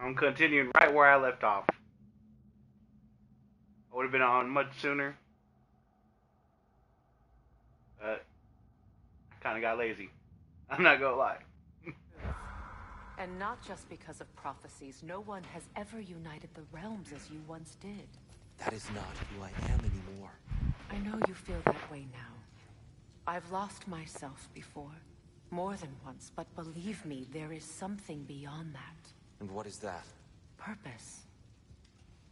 I'm continuing right where I left off. I would have been on much sooner, but I kind of got lazy. I'm not gonna lie. And not just because of prophecies, no one has ever united the realms as you once did. That is not who I am anymore. I know you feel that way now. I've lost myself before, more than once, but believe me, there is something beyond that. And what is that? Purpose.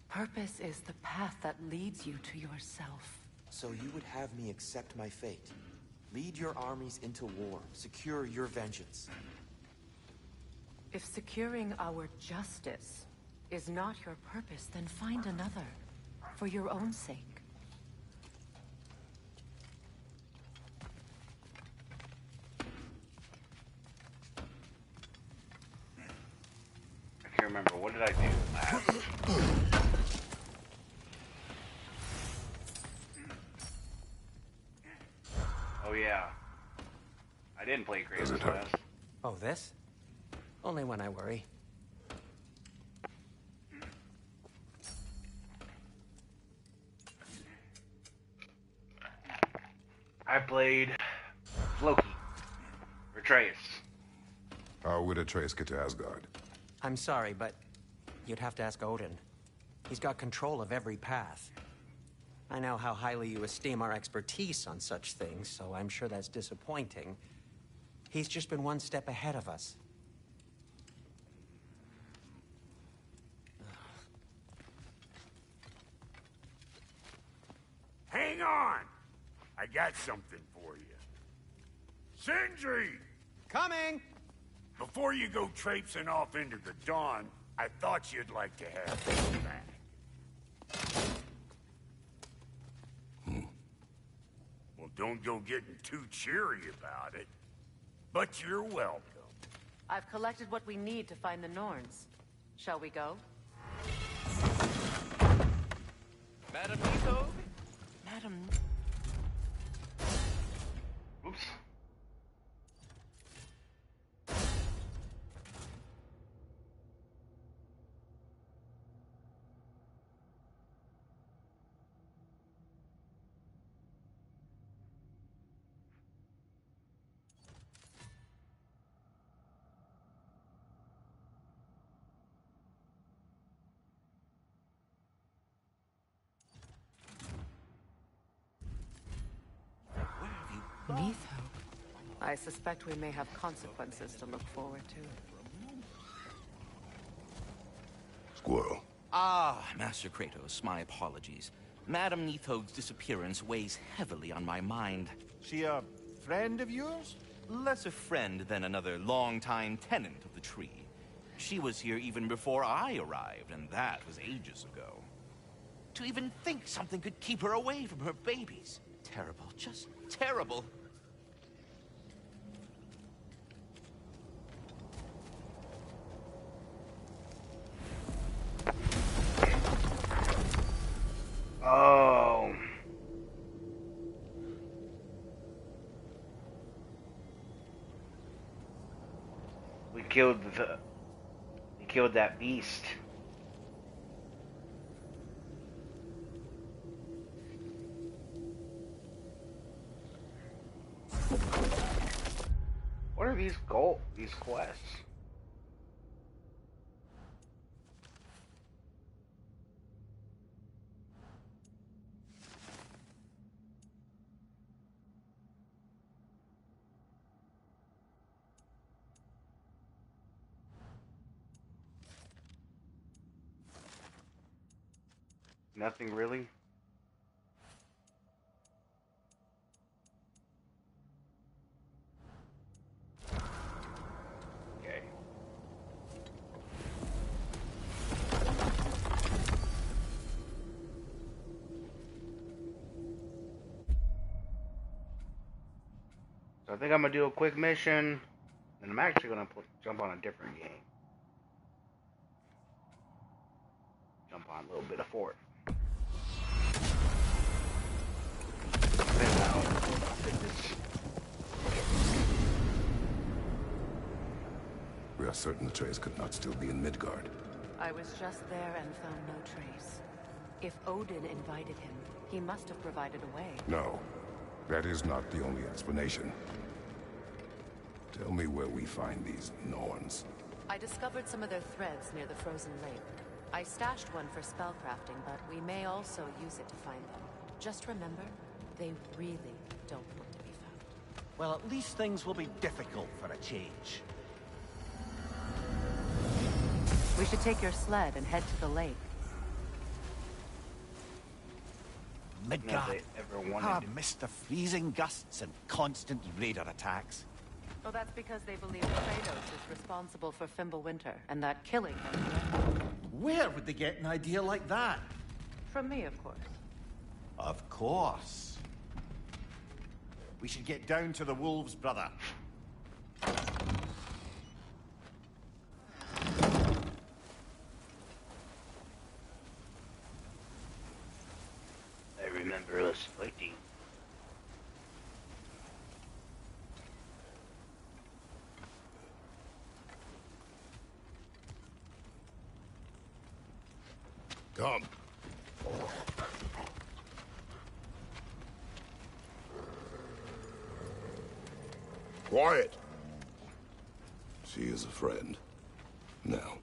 Purpose is the path that leads you to yourself. So you would have me accept my fate? Lead your armies into war, secure your vengeance. If securing our justice is not your purpose, then find another, for your own sake. I can't remember. What did I do last? Oh yeah. I didn't play Kratos last. Oh, this? Only when I worry. I played Loki. Atreus. How would Atreus get to Asgard? I'm sorry, but you'd have to ask Odin. He's got control of every path. I know how highly you esteem our expertise on such things, so I'm sure that's disappointing. He's just been one step ahead of us. Hang on! I got something for you. Sindri! Coming! Before you go traipsing off into the dawn, I thought you'd like to have this back. Well, don't go getting too cheery about it. But you're welcome. I've collected what we need to find the Norns. Shall we go? Madam Nito? Madam... Oops. Neitho. I suspect we may have consequences to look forward to. Squirrel. Ah, Master Kratos, my apologies. Madame Nithog's disappearance weighs heavily on my mind. She a friend of yours? Less a friend than another longtime tenant of the tree. She was here even before I arrived, and that was ages ago. To even think something could keep her away from her babies. Terrible, just terrible. Oh. We killed that beast. What are these quests? Nothing really? Okay. So I think I'm gonna do a quick mission, and I'm actually gonna jump on a different game. Jump on a little bit of Fort. We are certain Atreus could not still be in Midgard. I was just there and found no trace. If Odin invited him, he must have provided a way. No, that is not the only explanation. Tell me where we find these Norns. I discovered some of their threads near the frozen lake. I stashed one for spellcrafting, but we may also use it to find them. Just remember, they really don't want to be found. Well, at least things will be difficult for a change. We should take your sled and head to the lake. Midgard. they ever wanted Ah, to. missed the freezing gusts and constant raider attacks. Oh, that's because they believe Kratos is responsible for Fimbulwinter, and that killing him. Where would they get an idea like that? From me, of course. Of course. We should get down to the wolves, brother. I remember us fighting. Come. Quiet. She is a friend. Now.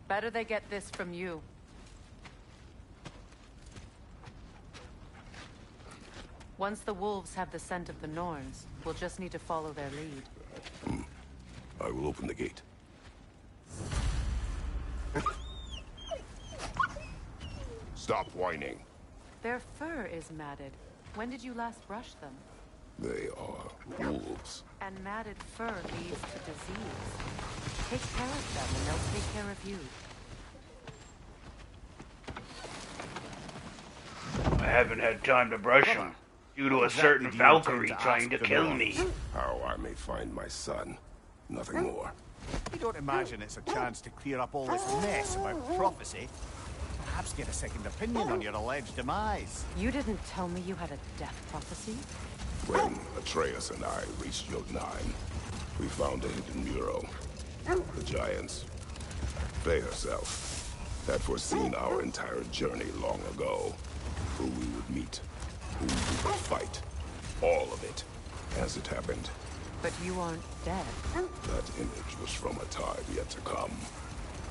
Better they get this from you. Once the wolves have the scent of the Norns, we'll just need to follow their lead. I will open the gate. Stop whining. Their fur is matted. When did you last brush them? They are wolves. And matted fur leads to disease. Take care of them and they'll take care of you. I haven't had time to brush him due to a certain Valkyrie trying to kill me. How I may find my son. Nothing more. You don't imagine it's a chance to clear up all this mess about prophecy? Perhaps get a second opinion on your alleged demise. You didn't tell me you had a death prophecy? When Atreus and I reached Jotunheim, we found a hidden mural. The giants, Faye herself, had foreseen our entire journey long ago. Who we would meet, who we would fight. All of it, as it happened. But you aren't dead. That image was from a time yet to come.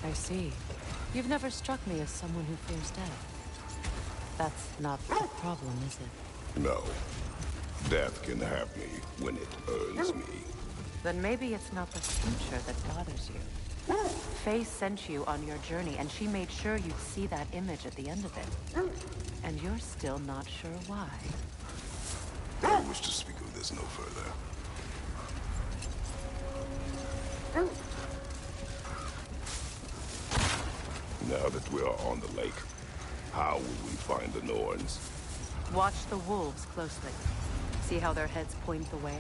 I see. You've never struck me as someone who fears death. That's not the problem, is it? No. Death can have me when it earns me. Then maybe it's not the future that bothers you. Faye sent you on your journey, and she made sure you'd see that image at the end of it. And you're still not sure why. I wish to speak of this no further. Now that we are on the lake, how will we find the Norns? Watch the wolves closely. See how their heads point the way?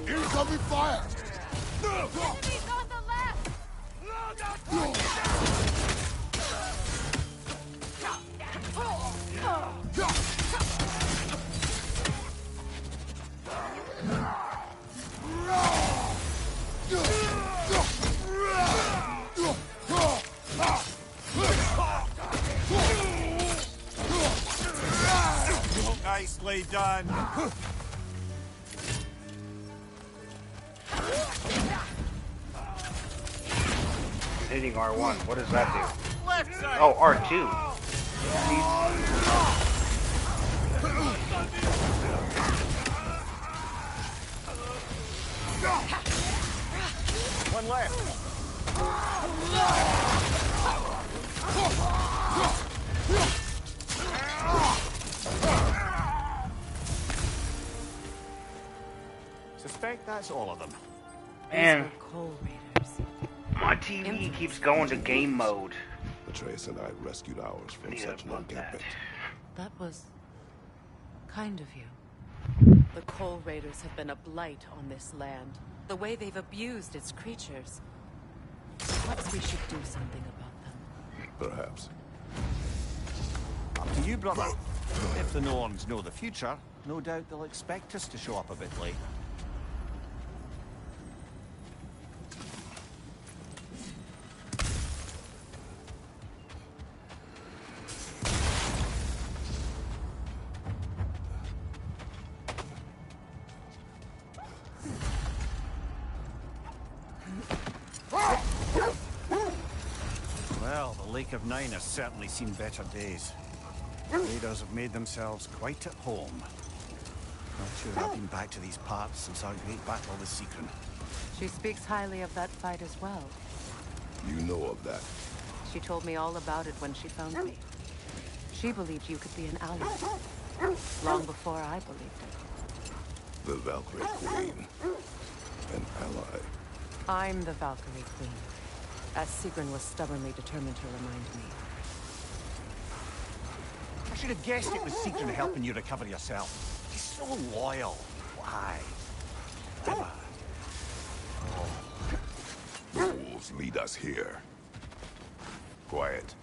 Incoming fire! Enemies on the left! Nicely done. hitting R1. What does that do? Left side. Oh, R2. One left. Suspect that's all of them. Man, These were coal raiders. my TV keeps going to game mode. Atreus and I rescued ours from Need to such an unplug that. encampment. That was kind of you. The coal raiders have been a blight on this land. The way they've abused its creatures. Perhaps we should do something about them. Perhaps. Up to you, brother. If the Norns know the future, no doubt they'll expect us to show up a bit late. Well, the Lake of Nine has certainly seen better days. Raiders have made themselves quite at home. Not sure I've been back to these parts since our great battle with Seekron. She speaks highly of that fight as well. You know of that. She told me all about it when she found me. She believed you could be an ally. Long before I believed it. The Valkyrie Queen. An ally. I'm the Valkyrie Queen. As Seekron was stubbornly determined to remind me. I should have guessed it was Seekron helping you recover yourself. He's so loyal. Why? Ever. The wolves lead us here. Quiet.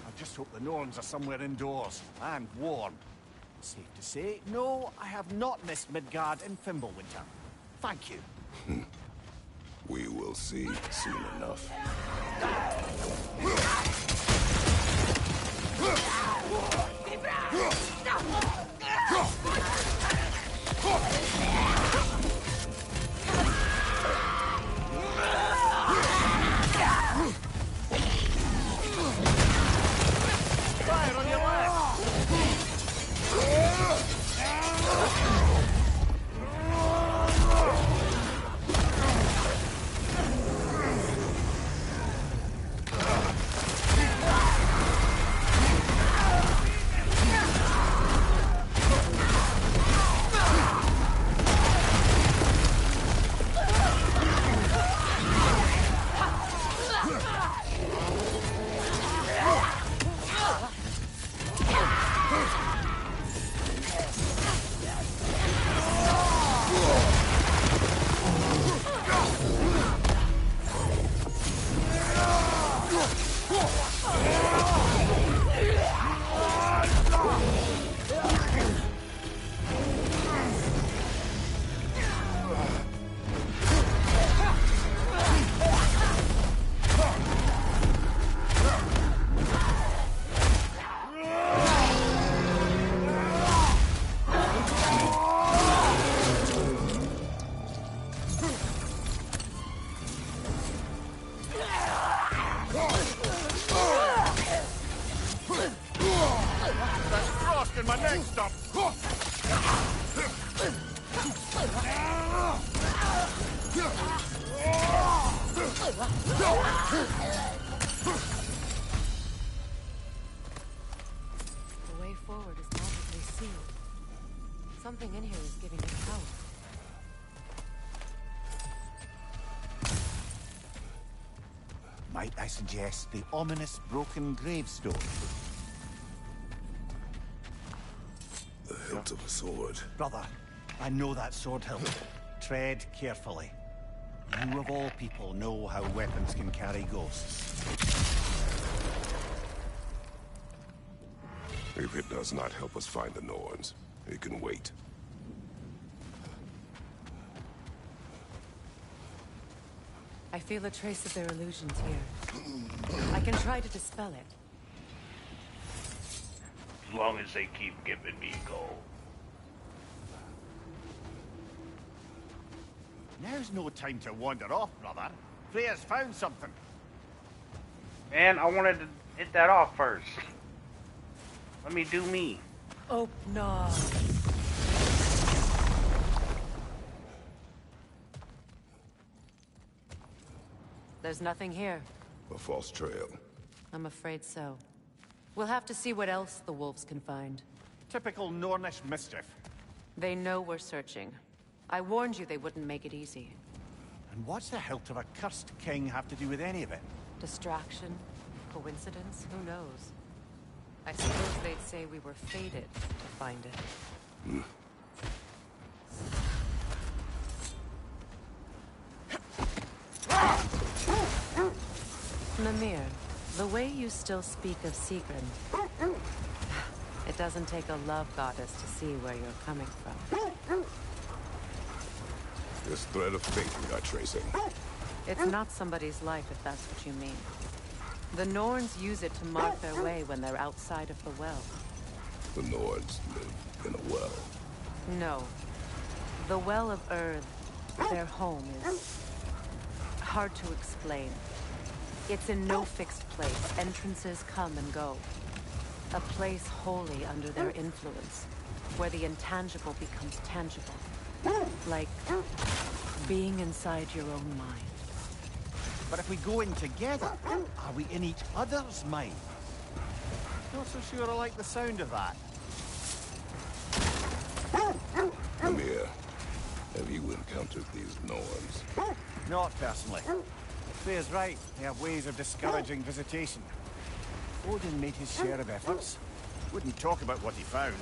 I just hope the Norns are somewhere indoors and warm. Safe to say, no, I have not missed Midgard in Fimbulwinter. Thank you. We will see soon enough. Fire on your left! In my neck stop. The way forward is magically sealed. Something in here is giving it power. Might I suggest the ominous broken gravestone? The hilt of a sword. Brother, I know that sword hilt. Tread carefully. You of all people know how weapons can carry ghosts. If it does not help us find the Norns, it can wait. I feel a trace of their illusions here. I can try to dispel it. As long as they keep giving me gold. Now's no time to wander off, brother. Freya's found something. Man, I wanted to hit that off first. Let me do me. Oh, no. There's nothing here. A false trail. I'm afraid so. We'll have to see what else the wolves can find. Typical Nornish mischief. They know we're searching. I warned you they wouldn't make it easy. And what's the hilt of a cursed king have to do with any of it? Distraction? Coincidence? Who knows? I suppose they'd say we were fated to find it. Mimir, the way you still speak of Sigrun, it doesn't take a love goddess to see where you're coming from. This thread of fate we are tracing. It's not somebody's life, if that's what you mean. The Norns use it to mark their way when they're outside of the well. The Nords live in a well. No. The Well of Earth, their home, is hard to explain. It's in no fixed place. Entrances come and go. A place wholly under their influence, where the intangible becomes tangible. Like being inside your own mind. But if we go in together, are we in each other's mind? Not so sure I like the sound of that. Amir, have you encountered these Norns? Not personally. Freya's right. They have ways of discouraging visitation. Odin made his share of efforts. Wouldn't talk about what he found.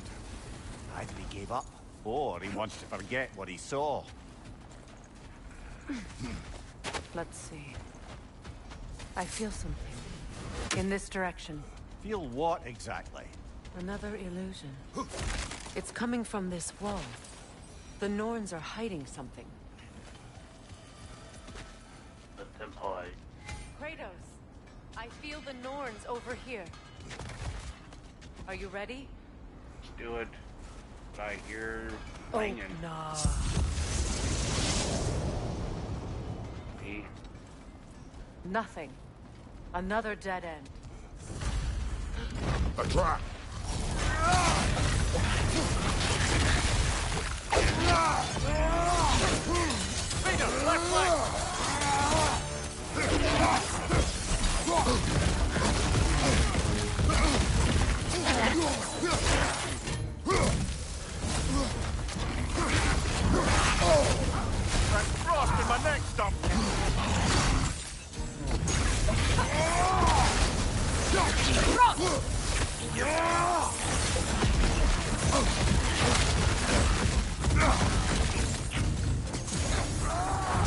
Either he gave up, or he wants to forget what he saw. Let's see. I feel something. In this direction. Feel what exactly? Another illusion. It's coming from this wall. The Norns are hiding something. Let them hide. Kratos, I feel the Norns over here. Are you ready? Let's do it. I hear banging. Oh, no. Me. Nothing. Another dead end. A trap! Peter, left leg! That frost in my neck stump!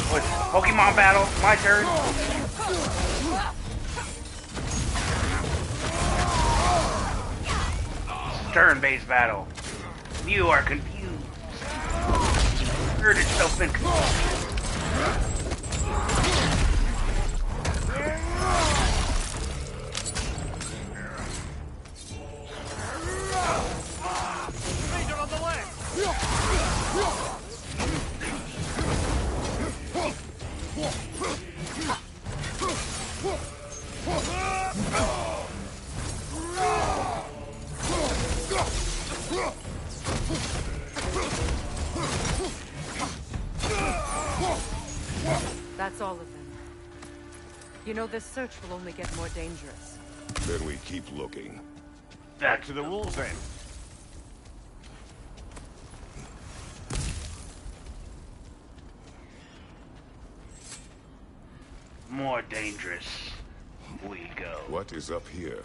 What? Pokemon battle? My turn. Turn-based battle. You are confused. Hurt itself in Peter on the left! That's all of them. You know, this search will only get more dangerous. Then we keep looking. Back to the wolves then. more dangerous. We go. What is up here?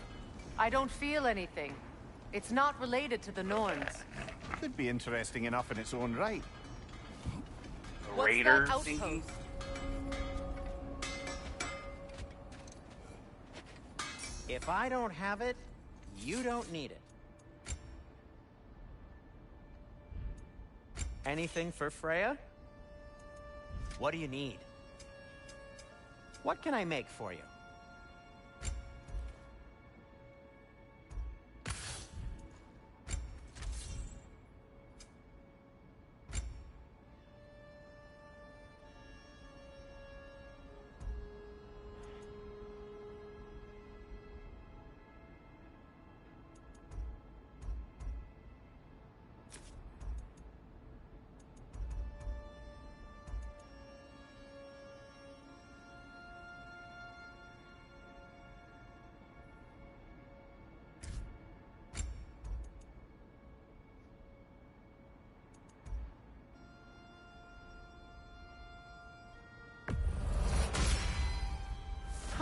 I don't feel anything. It's not related to the Norns. Could be interesting enough in its own right. A raider What's that thingy? outpost? If I don't have it, you don't need it. Anything for Freya? What do you need? What can I make for you?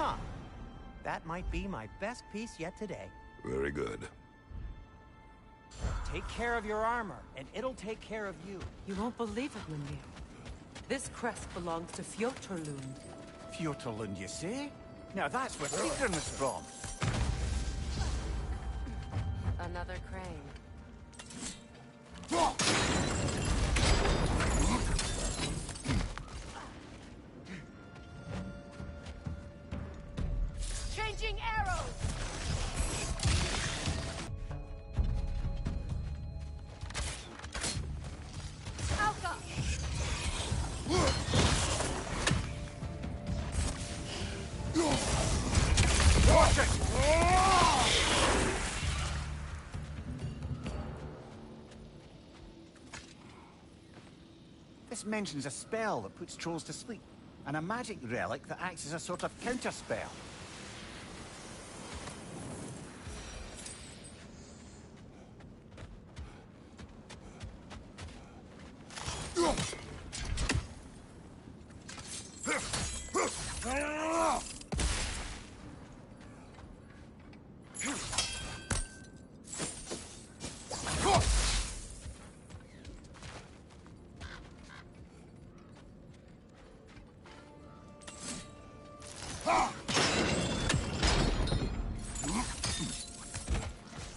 Huh. That might be my best piece yet today. Very good. Take care of your armor, and it'll take care of you. You won't believe it, Mimir. This crest belongs to Fjotorlund. Fjotorlund, you say? Now that's where Sigrun is from. Another crane. Changing arrows! Alka! Watch it! This mentions a spell that puts trolls to sleep, and a magic relic that acts as a sort of counterspell.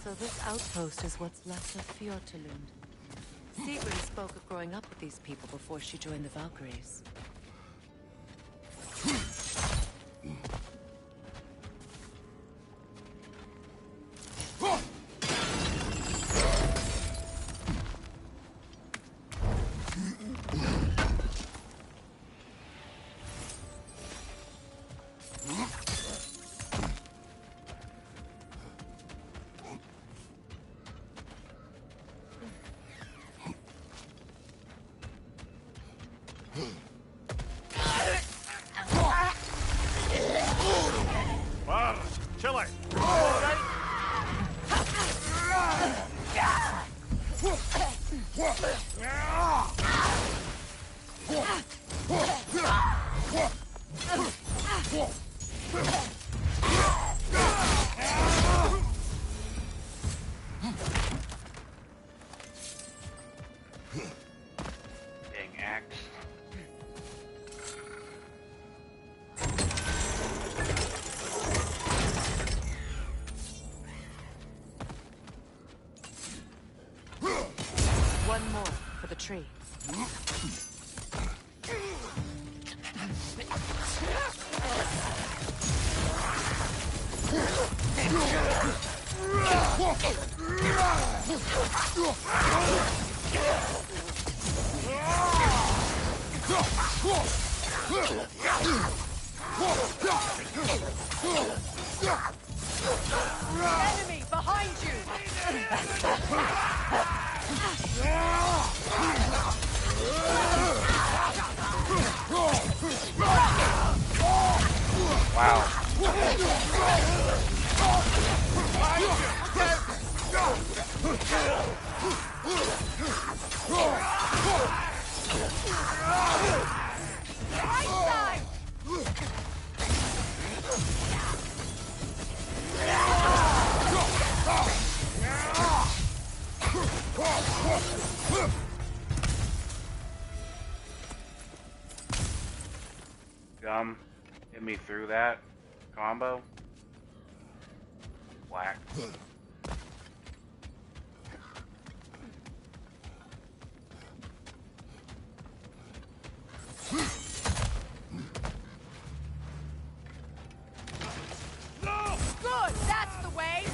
So this outpost is what's left of Fjotorlund. Sigrun spoke of growing up with these people before she joined the Valkyries. Chile! Dang axe. One more for the tree. Enemy behind you! Wow. Right side! Gum. Hit me through that combo. Whack. Good, that's the way!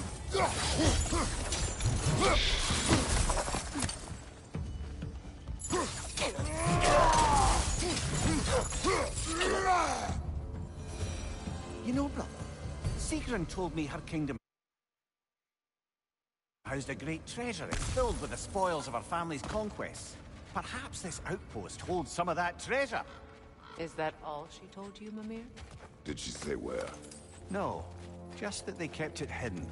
You know, brother, Sigrun told me her kingdom housed a great treasury filled with the spoils of her family's conquests. Perhaps this outpost holds some of that treasure. Is that all she told you, Mimir? Did she say where? No, just that they kept it hidden.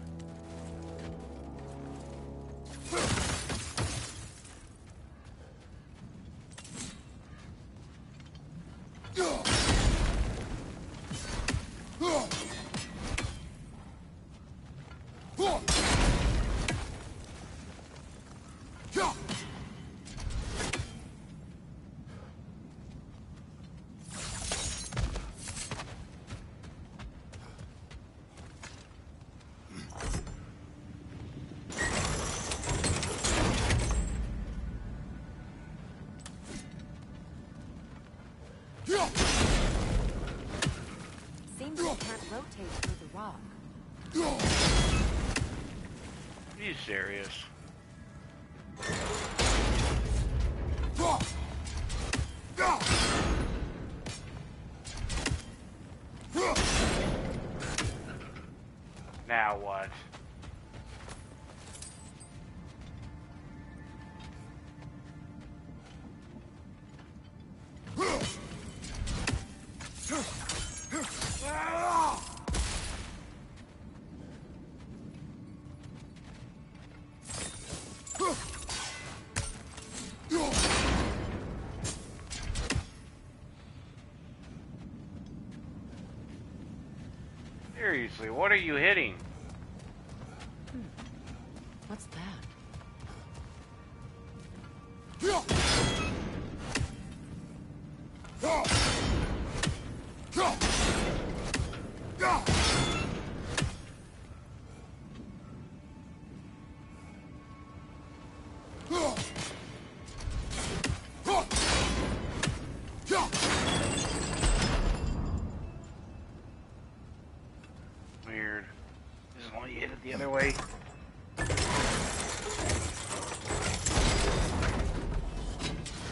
rotate through the rock. Are you serious? Now what? Seriously, what are you hitting? What's that? Weird. Just want you hit it the other way.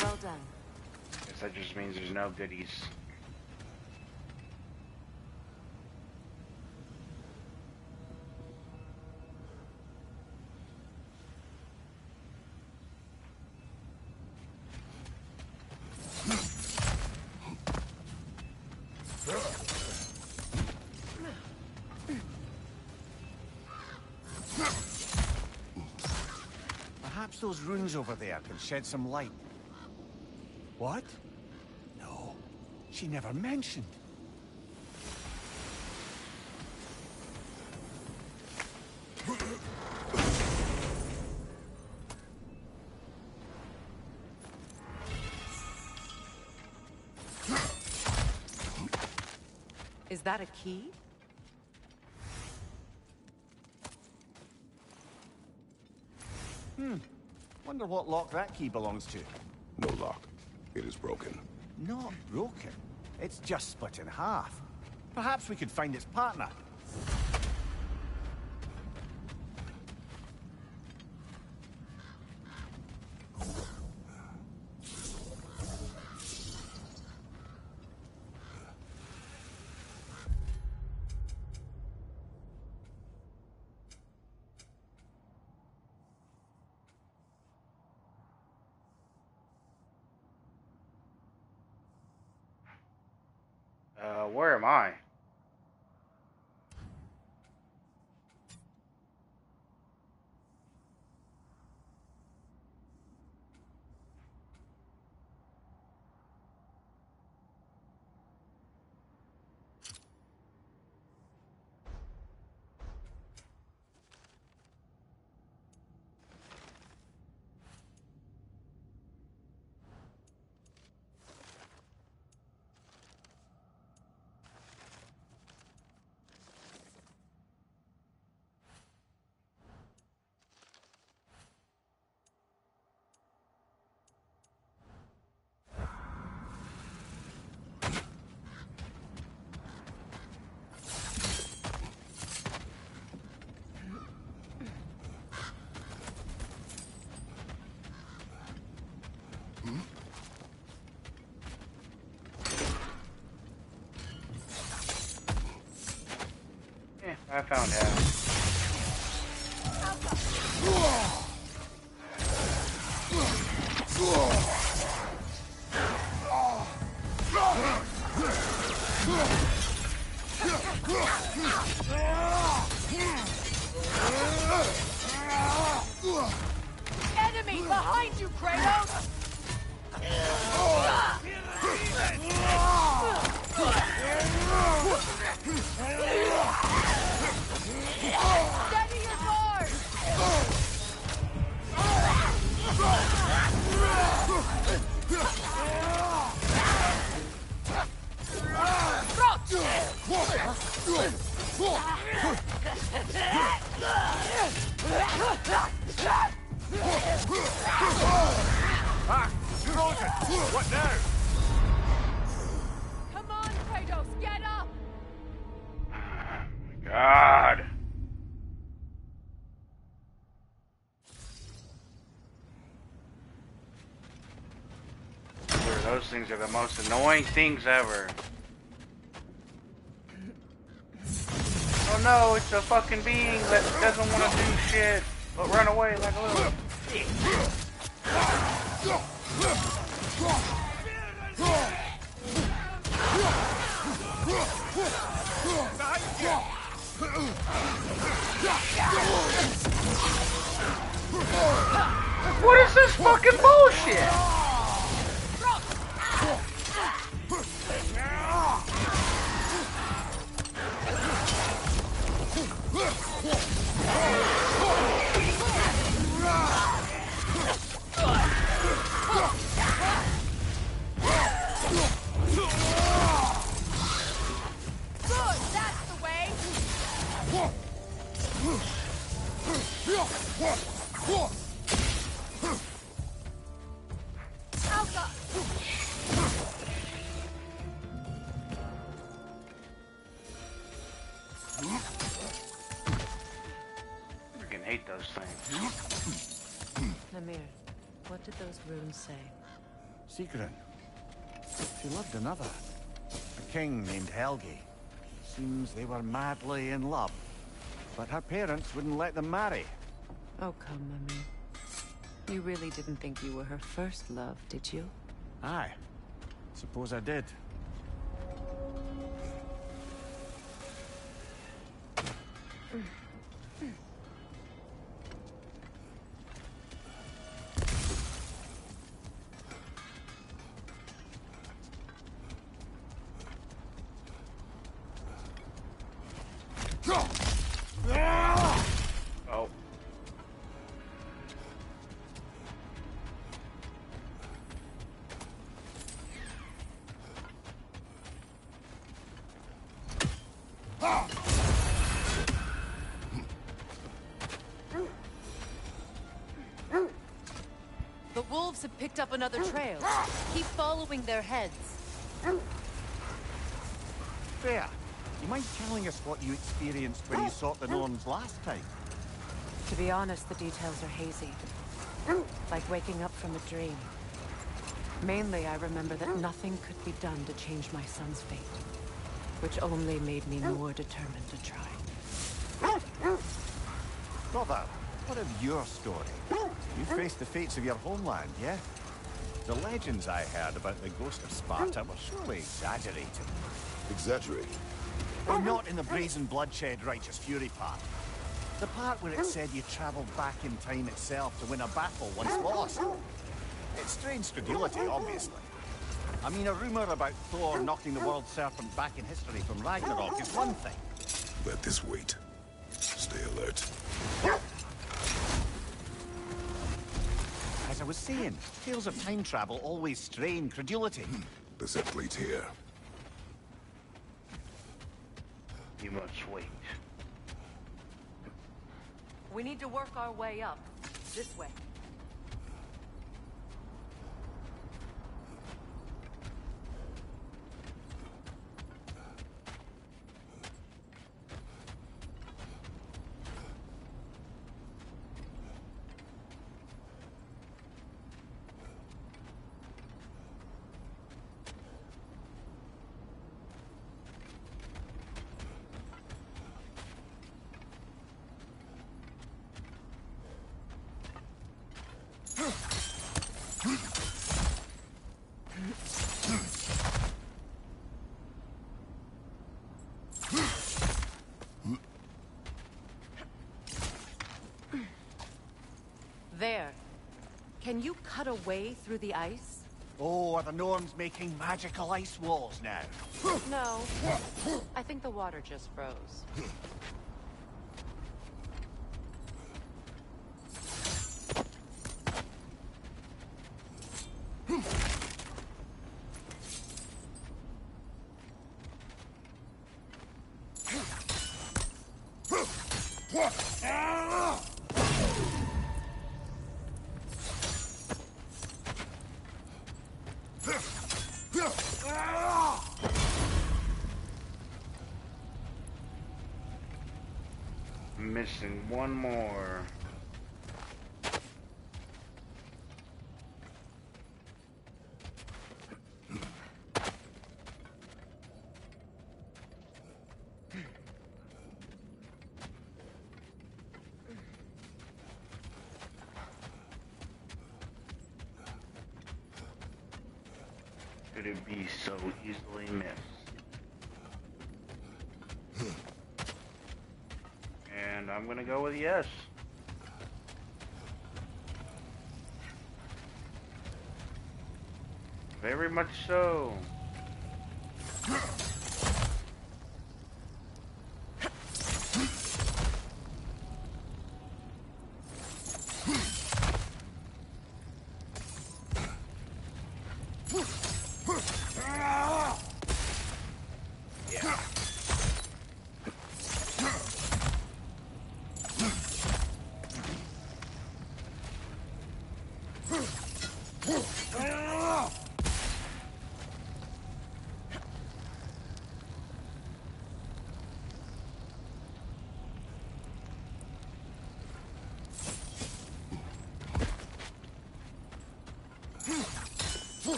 Well done. Guess that just means there's no goodies. Perhaps those runes over there can shed some light. What? No, she never mentioned. Is that a key? Wonder what lock that key belongs to. No lock. It is broken. Not broken. It's just split in half. Perhaps we could find its partner. Where am I? I found half. Enemy behind you, Kratos! Steady your guard! What now? Come on, Kratos, get up! God. Dude, those things are the most annoying things ever. Oh no, it's a fucking being that doesn't want to do shit, but run away like a little bitch. What is this fucking bullshit? Good, that's the way. Alka. Freaking hate those things. Namir, what did those runes say? Sigrun. She loved another. A king named Helgi. Seems they were madly in love. But her parents wouldn't let them marry. Oh, come, Namir. You really didn't think you were her first love, did you? Aye. Suppose I did. Oh. The wolves have picked up another trail. Keep following their heads. Fair. You mind telling us what you experienced when you sought the Norns last time? To be honest, the details are hazy. Like waking up from a dream. Mainly, I remember that nothing could be done to change my son's fate. Which only made me more determined to try. Brother, what of your story? You faced the fates of your homeland, yeah? The legends I heard about the ghost of Sparta were surely exaggerated. Exaggerated? But not in the brazen bloodshed righteous fury part. The part where it said you travelled back in time itself to win a battle once lost. It's strange credulity, obviously. I mean, a rumour about Thor knocking the world serpent back in history from Ragnarok is one thing. Let this wait. Stay alert. As I was saying, tales of time travel always strain credulity. The set plate here. You must wait. We need to work our way up. This way. There. Can you cut a way through the ice? Oh, are the Norns making magical ice walls now? No. I think the water just froze. Missing one more. Could it be so easily missed? And I'm gonna go with yes. Very much so.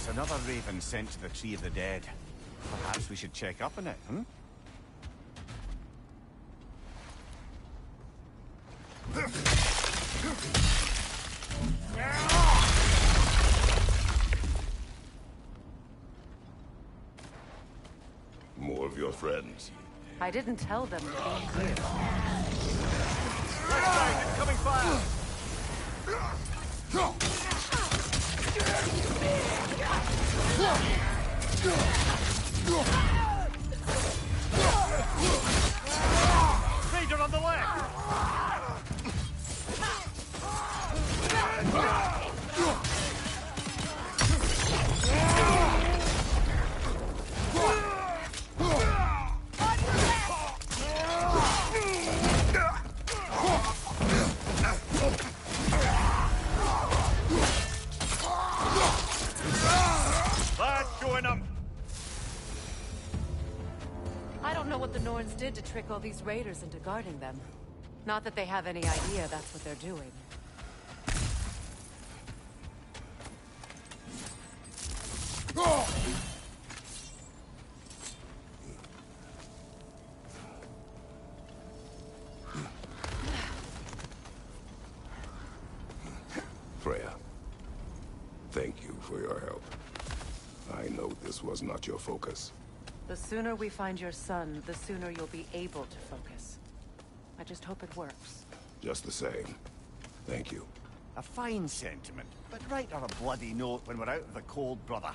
Another raven sent to the Tree of the Dead. Perhaps we should check up on it, hmm? More of your friends. I didn't tell them to be here. Left side, incoming fire! Raider on the left! I don't know what the Norns did to trick all these raiders into guarding them. Not that they have any idea that's what they're doing. Freya, thank you for your help. I know this was not your focus. The sooner we find your son, the sooner you'll be able to focus. I just hope it works. Just the same. Thank you. A fine sentiment, but write her a bloody note when we're out of the cold, brother.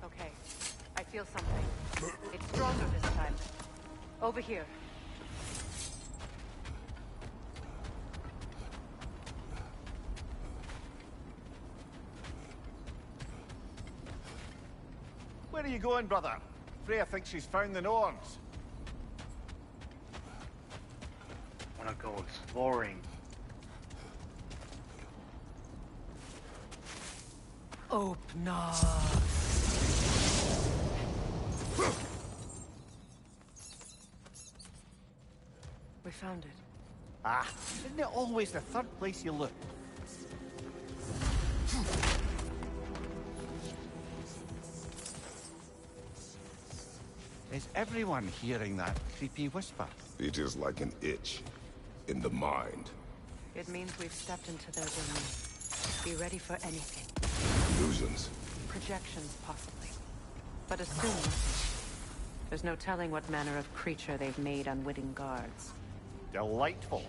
Okay, I feel something. It's stronger this time. Over here. Where are you going, brother? Freya thinks she's found the Norns. I wanna go exploring. Open up. We found it. Ah, isn't it always the third place you look? Is everyone hearing that creepy whisper? It is like an itch in the mind. It means we've stepped into their domain. Be ready for anything. Illusions. Projections, possibly. But assume nothing. There's no telling what manner of creature they've made unwitting guards. Delightful.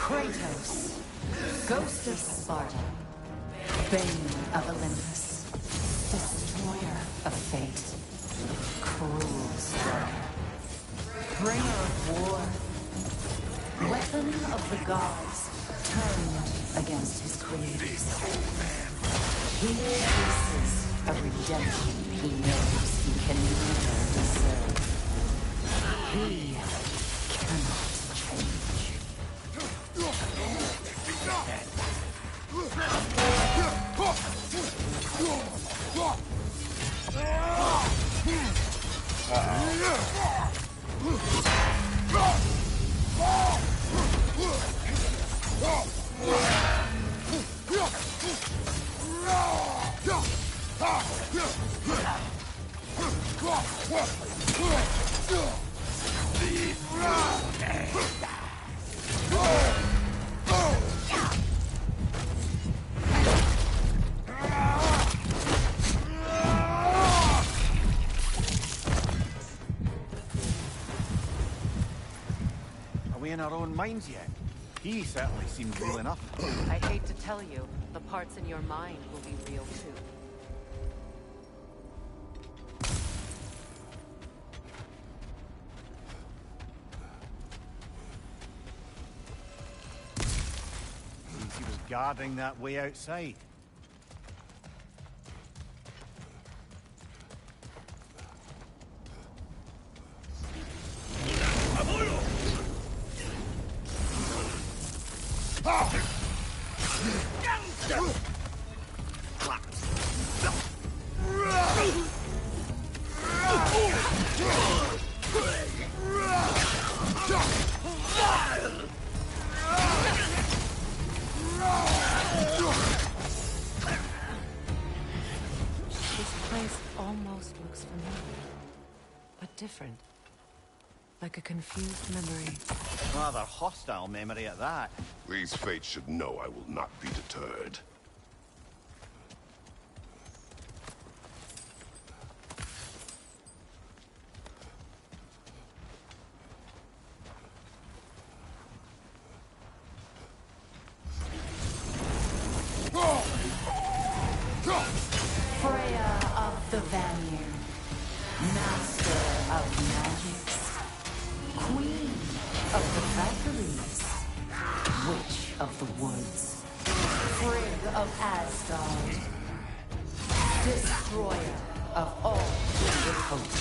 Kratos, Ghost of Sparta, Bane of Olympus, Destroyer of Fate, Cruel Striker, Bringer of War, Weapon of the Gods, turned against his creators. He faces a redemption he knows he can never deserve. He cannot change. Are we in our own minds yet? He certainly seems real enough. I hate to tell you, the parts in your mind will be real too. Means he was guarding that way outside. This place almost looks familiar, but different. Like a confused memory. Rather hostile memory at that. These fates should know I will not be deterred. Freya of the Vanir, master of magics, queen of the Valkyries, witch of the woods, Frigg of Asgard, destroyer of all with hope.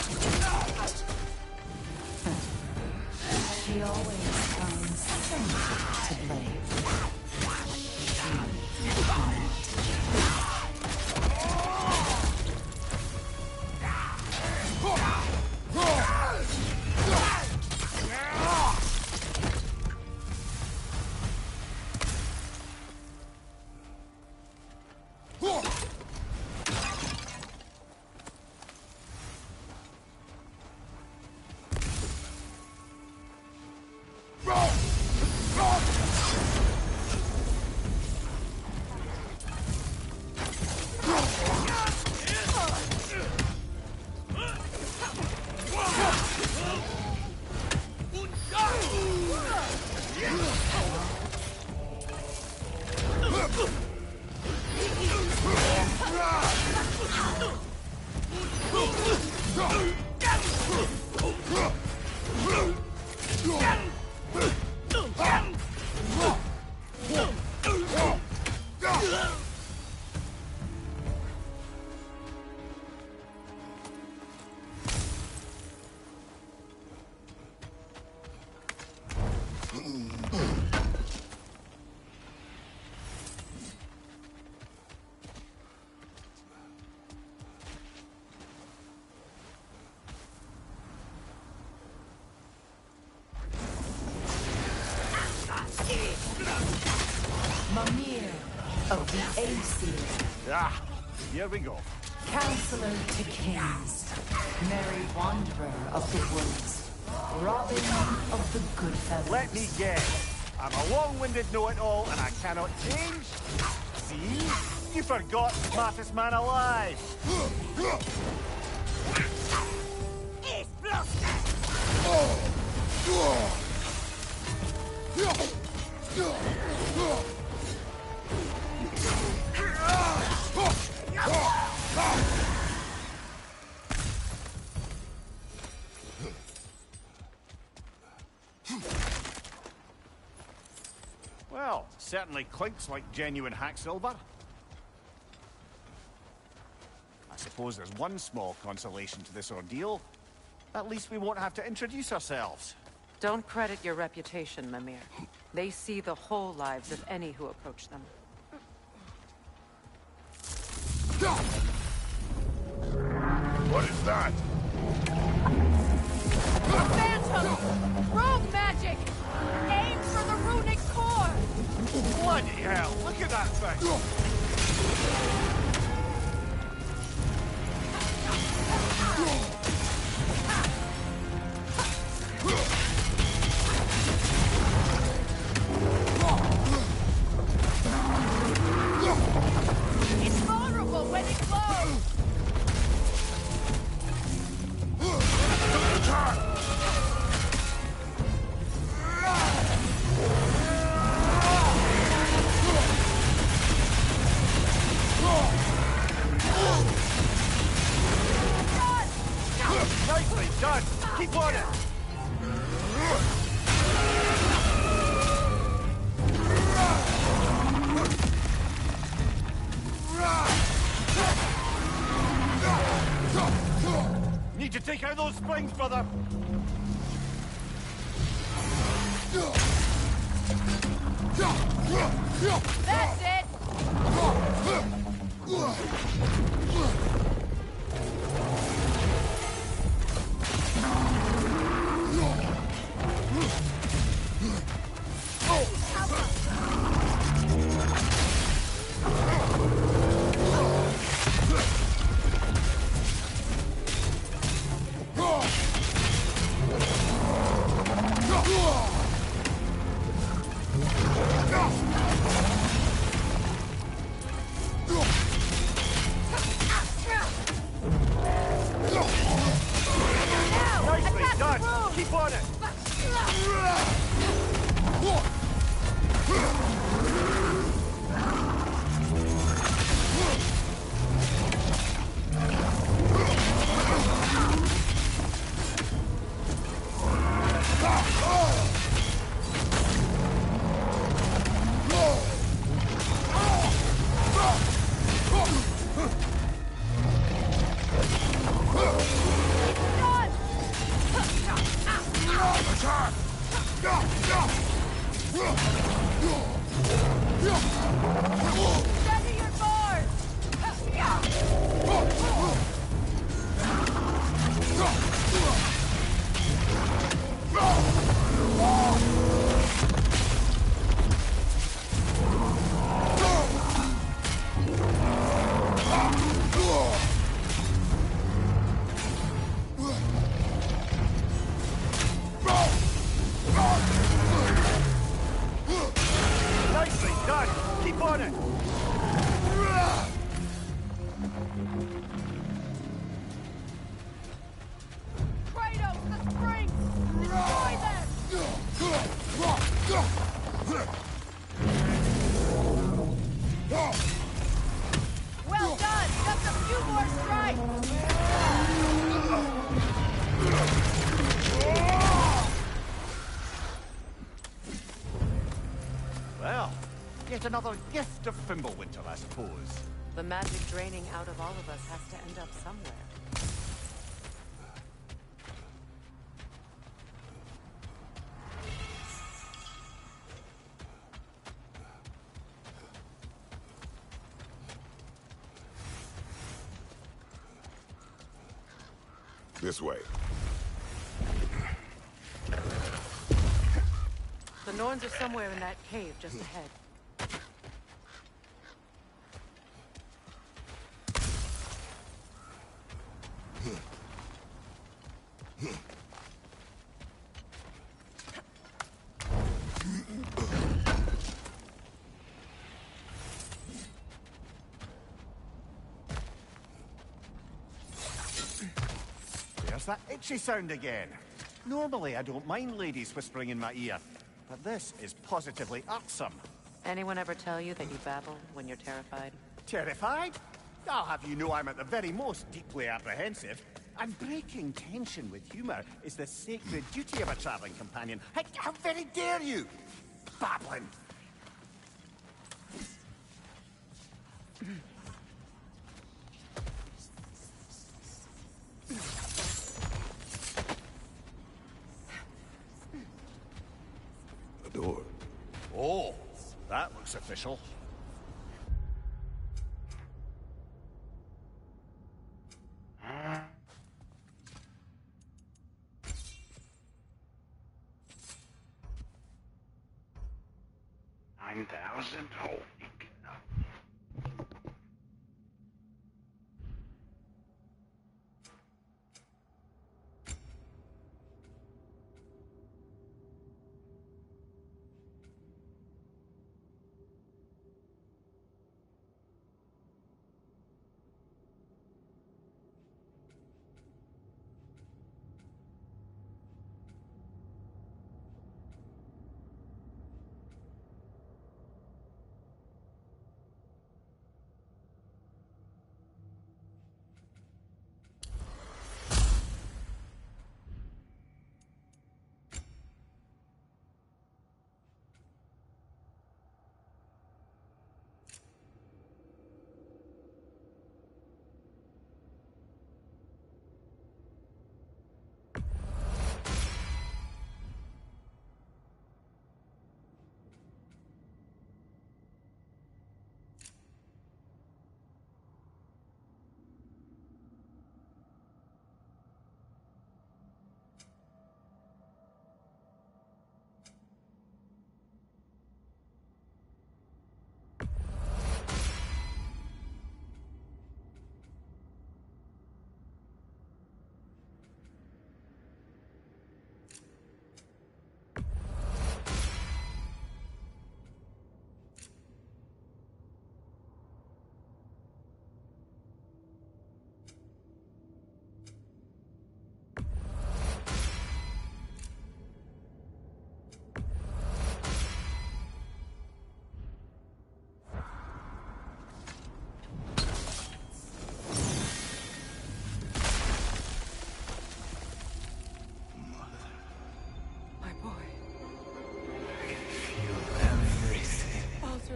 She always finds something to blame. She can't. Mimir of the Aesir. Ah, here we go. Counselor to Kings. Merry Wanderer of the Woods. Robin of the Goodfellas. Let me guess. I'm a long-winded know-it-all and I cannot change? See? You forgot smartest man alive. Well, certainly clinks like genuine hack silver. I suppose there's one small consolation to this ordeal. At least we won't have to introduce ourselves. Don't credit your reputation, Mimir. They see the whole lives of any who approach them. What is that? Phantom! Rogue magic! Aim for the runic core! Bloody hell, look at that thing! It's vulnerable when it glows! Nicely done! Keep on it! Need to take out those springs, brother! That's it! Nicely done! Keep on it! Steady your bars! Nicely done! Keep on it! Kratos, the springs! Destroy them! Well done! Just a few more strikes! Well, yet another gift of Fimbulwinter, I suppose. The magic draining out of all of us has to end up somewhere. This way. The Norns are somewhere in that cave just ahead. There's that itchy sound again. Normally, I don't mind ladies whispering in my ear, but this is positively irksome. Anyone ever tell you that you babble when you're terrified? Terrified? I'll have you know I'm at the very most deeply apprehensive. And breaking tension with humor is the sacred duty of a traveling companion. How very dare you! Babbling! A door. Oh, that looks official. $9,000? Holy cow.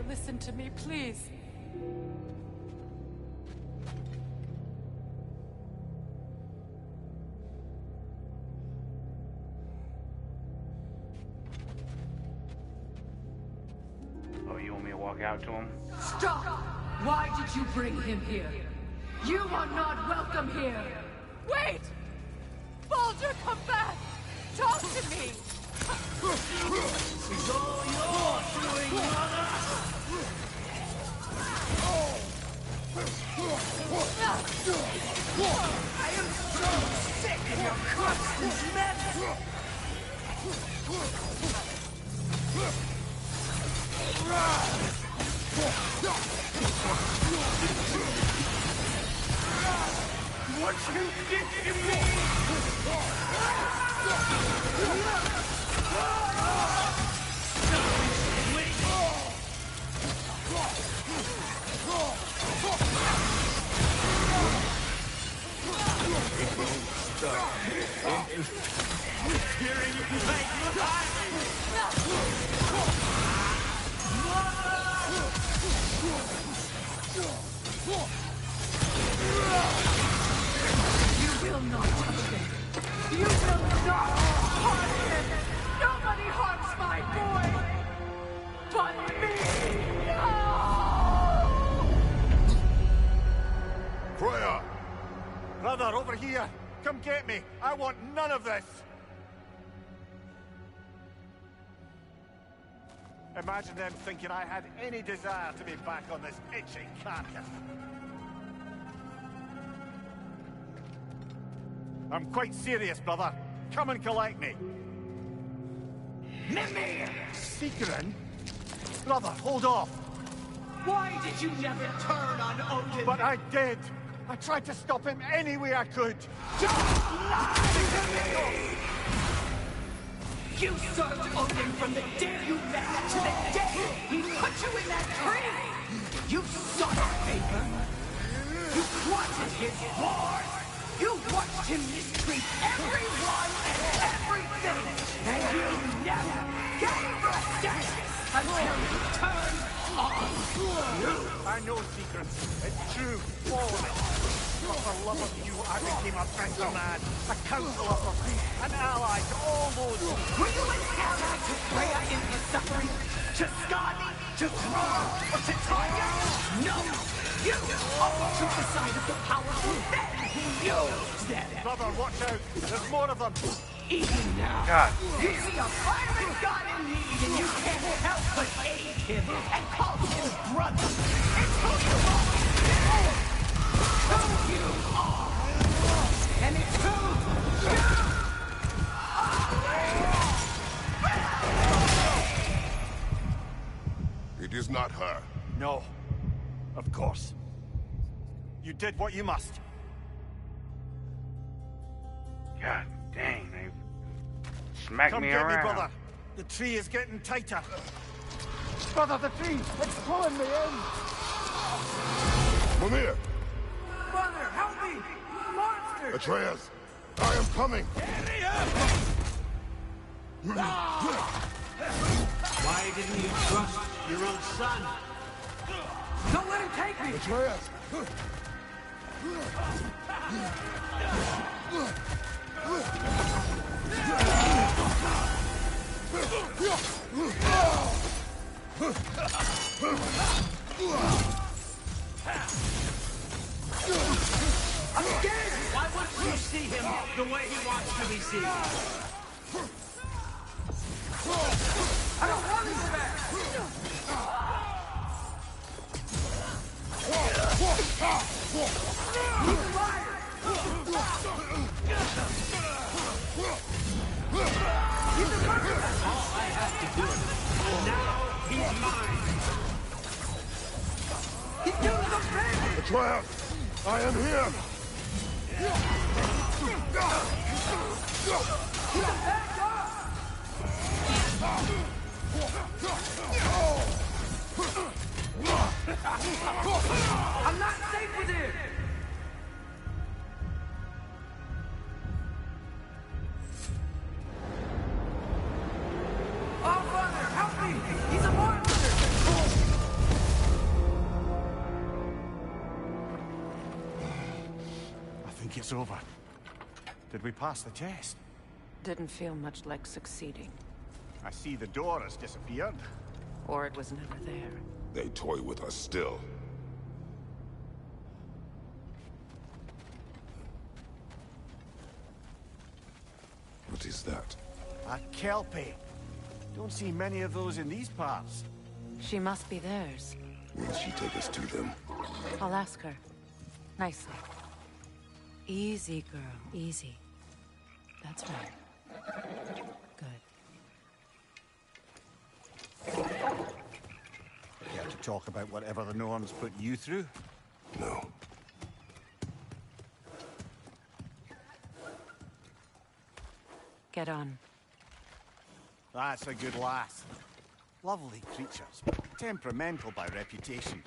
Listen to me, please. Oh, you want me to walk out to him? Stop! Why did you bring him here? You are not welcome here! Wait! Baldur, come back! Talk to me! It's all yours, doing, mother! I am so sick of your constant menace! What you did to me! You will not touch him! You will not harm him! Nobody harms my boy! But me! Freya! Brother, over here! Come get me! I want none of this! Imagine them thinking I had any desire to be back on this itching carcass. I'm quite serious, brother. Come and collect me. Mimir! Secret? Brother, hold off. Why did you never turn on Odin? But I did. I tried to stop him any way I could. Don't lie to me! You served Odin from the day you met to the day he put you in that tree! You sought favor! You wanted his wars! You watched him mistreat everyone and everything! And you never gave a damn until he turned on you! I know secrets. It's true. All of it. For the love of you, I became a better man, a counselor for peace, an ally to all those who... Were you an ally to Freya in her suffering? To Skadi? To Thrall? Or to Tanya? No! You always took the side of the powerful, then you used them! Brother, watch out! There's more of them! Even now, God. you see a violent god in need and you can't help but aid him and call him brother! It's who you are! Who you are! And it's who you are! It is not her. No. Of course. You did what you must. God dang, they smacked Come me get around. me, brother. The tree is getting tighter. Brother, the tree! It's pulling me in! Mimir! Mother, help me! Monster! Atreus! I am coming! Why didn't you trust your own son? Don't let him take me! Atreus! I'm scared! Why wouldn't you see him the way he wants to be seen? I don't want him back! He's a liar! He's a murderer! All I have to do. Now he's mine! He's doing the thing! Atreus! I am here! I'm not safe with him! Oh, Father, help me! He's a monster! I think it's over. Did we pass the test? Didn't feel much like succeeding. I see the door has disappeared. Or it was never there. They toy with us still. What is that? A kelpie. Don't see many of those in these parts. She must be theirs. Will she take us to them? I'll ask her. Nicely. Easy, girl. Easy. That's right. Good. Care to talk about whatever the norms put you through? No. Get on. That's a good lass. Lovely creatures. Temperamental by reputation.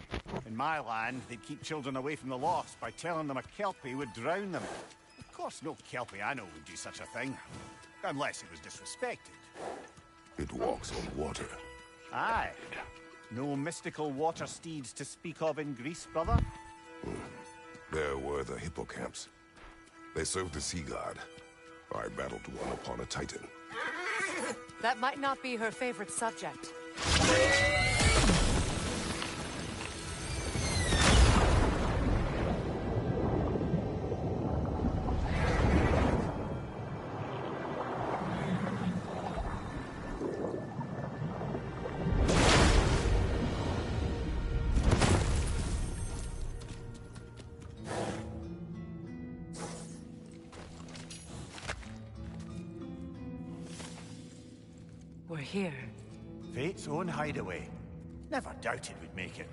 In my land, they'd keep children away from the lost by telling them a kelpie would drown them. Of course, no kelpie I know would do such a thing. Unless it was disrespected. It walks on water. Aye. No mystical water steeds to speak of in Greece, brother? There were the hippocamps. They served the sea god. I battled one upon a titan. That might not be her favorite subject. here. Fate's own hideaway. Never doubted we'd make it.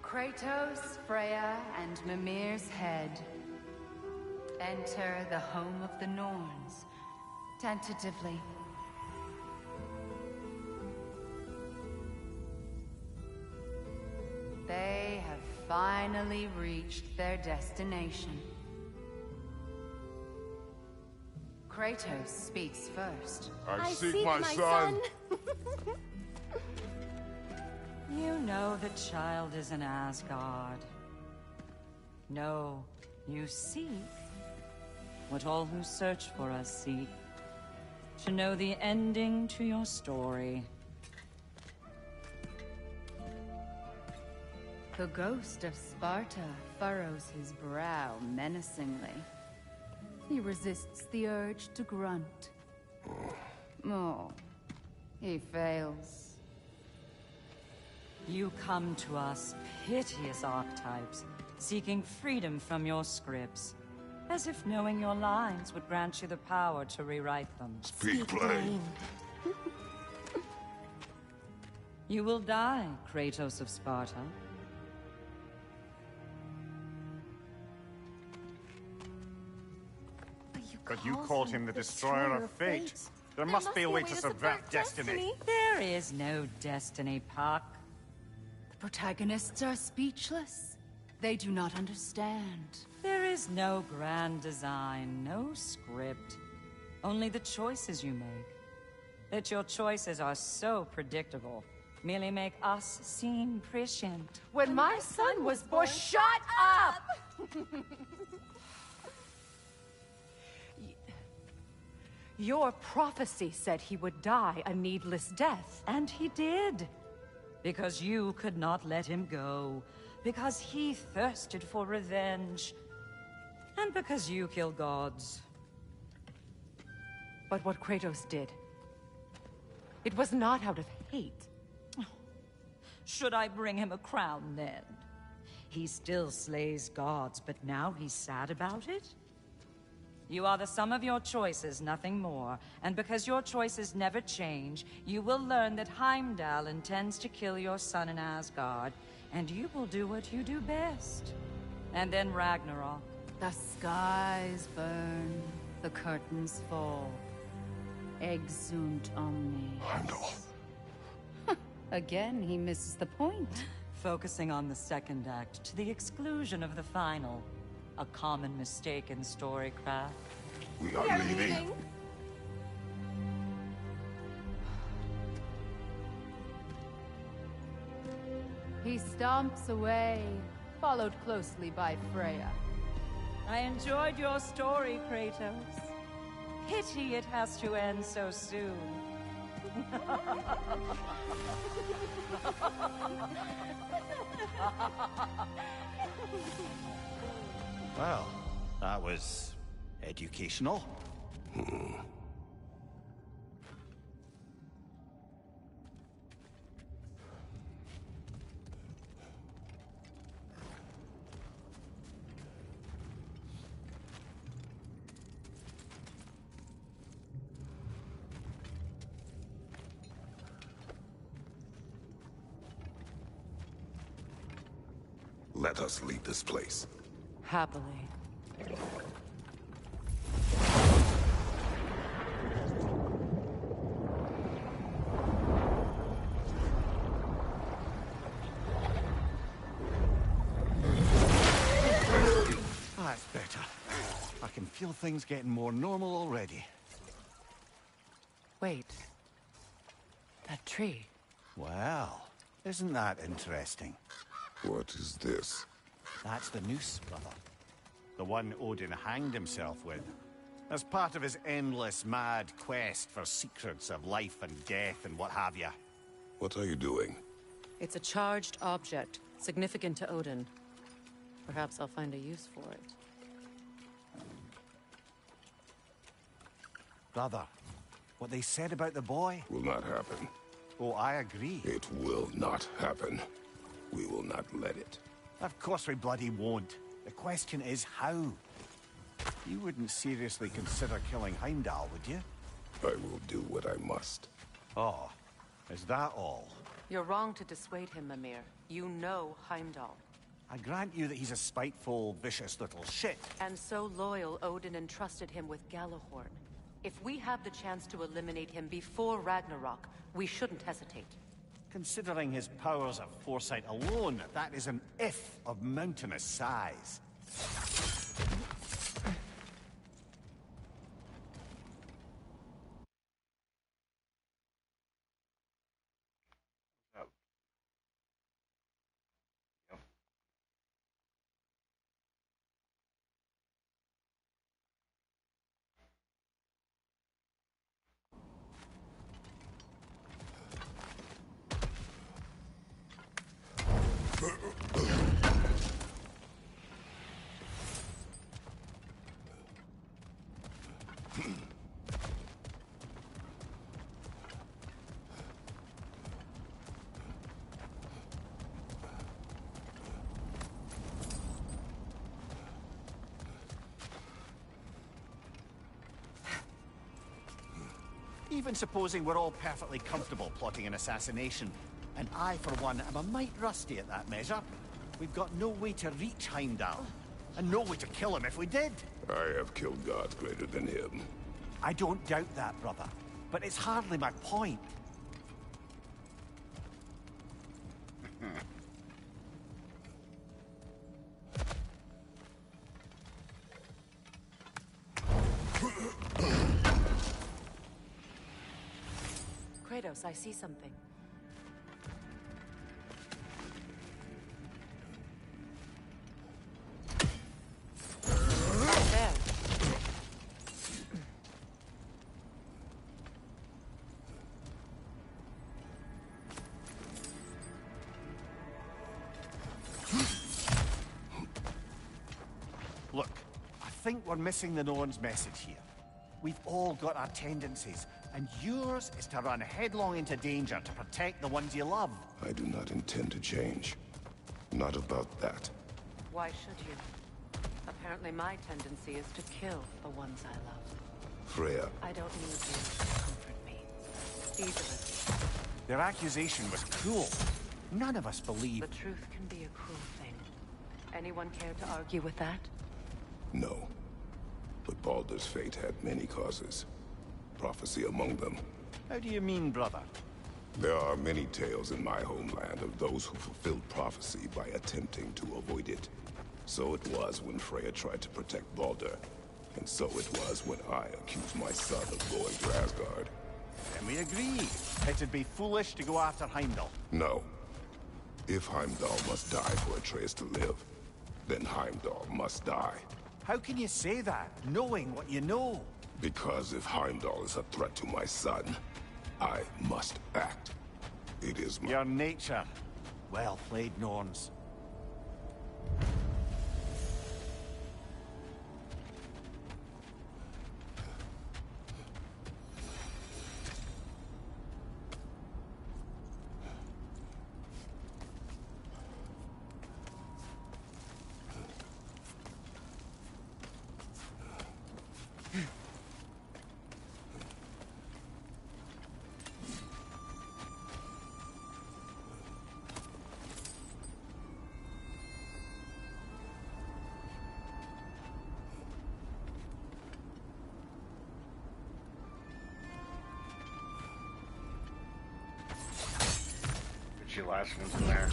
Kratos, Freya, and Mimir's head. Enter the home of the Norns, tentatively. They have finally reached their destination. Kratos speaks first. I seek my son. You know the child is in Asgard. No, you seek what all who search for us seek. To know the ending to your story. The ghost of Sparta furrows his brow menacingly. He resists the urge to grunt. Oh, he fails. You come to us, piteous archetypes, seeking freedom from your scripts. As if knowing your lines would grant you the power to rewrite them. Speak plain. You will die, Kratos of Sparta. But you called him the Destroyer of Fate. There must be a way to subvert destiny. There is no destiny, Puck. The protagonists are speechless. They do not understand. There is no grand design, no script. Only the choices you make. That your choices are so predictable merely make us seem prescient. When my son was born... Shut up! Your prophecy said he would die a needless death. And he did. Because you could not let him go. Because he thirsted for revenge. And because you kill gods. But what Kratos did, it was not out of hate. Should I bring him a crown then? He still slays gods, but now he's sad about it? You are the sum of your choices, nothing more. And because your choices never change, you will learn that Heimdall intends to kill your son in Asgard, and you will do what you do best. And then Ragnarok. The skies burn, the curtains fall. Exunt omnes. Heimdall. Again, he misses the point. Focusing on the second act to the exclusion of the final. A common mistake in storycraft. We are leaving. He stomps away, followed closely by Freya. I enjoyed your story, Kratos. Pity it has to end so soon. Well, that was educational. Let us leave this place. Happily. That's better. I can feel things getting more normal already. Wait. That tree. Well, isn't that interesting? What is this? That's the noose, brother. The one Odin hanged himself with. As part of his endless, mad quest for secrets of life and death and what have you. What are you doing? It's a charged object, significant to Odin. Perhaps I'll find a use for it. Brother, what they said about the boy? Will not happen. Oh, I agree. It will not happen. We will not let it. Of course we bloody won't. The question is how? You wouldn't seriously consider killing Heimdall, would you? I will do what I must. Oh, is that all? You're wrong to dissuade him, Mimir. You know Heimdall. I grant you that he's a spiteful, vicious little shit. And so loyal, Odin entrusted him with Galahorn. If we have the chance to eliminate him before Ragnarok, we shouldn't hesitate. Considering his powers of foresight alone, that is an if of mountainous size. Even supposing we're all perfectly comfortable plotting an assassination, and I, for one, am a mite rusty at that measure. We've got no way to reach Heimdall, and no way to kill him if we did. I have killed gods greater than him. I don't doubt that, brother, but it's hardly my point. Kratos, I see something. There. Look, I think we're missing the Norn's message here. We've all got our tendencies, and yours is to run headlong into danger to protect the ones you love. I do not intend to change. Not about that. Why should you? Apparently my tendency is to kill the ones I love. Freya. I don't need you to comfort me. Easily. Their accusation was cruel. None of us believe... The truth can be a cruel thing. Anyone care to argue with that? No. But Baldur's fate had many causes. Prophecy among them. How do you mean, brother? There are many tales in my homeland of those who fulfilled prophecy by attempting to avoid it. So it was when Freya tried to protect Baldur. And so it was when I accused my son of going to Asgard. Then we agree. It'd be foolish to go after Heimdall. No. If Heimdall must die for Atreus to live, then Heimdall must die. How can you say that, knowing what you know? Because if Heimdall is a threat to my son, I must act. It is my... Your nature. Well played, Norns. Your last one's in there.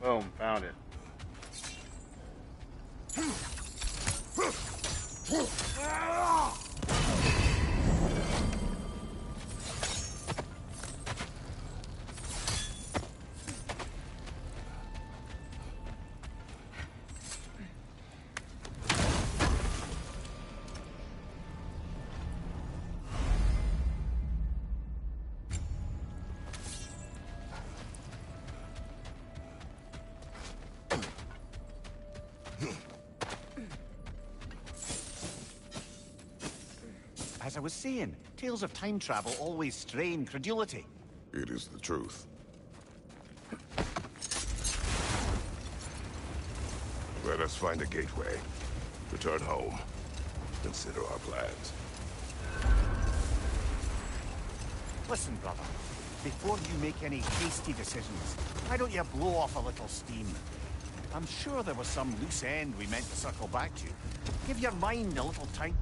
Boom, found it. As I was saying, tales of time travel always strain credulity. It is the truth. Let us find a gateway. Return home. Consider our plans. Listen, brother. Before you make any hasty decisions, why don't you blow off a little steam? I'm sure there was some loose end we meant to circle back to. Give your mind a little time.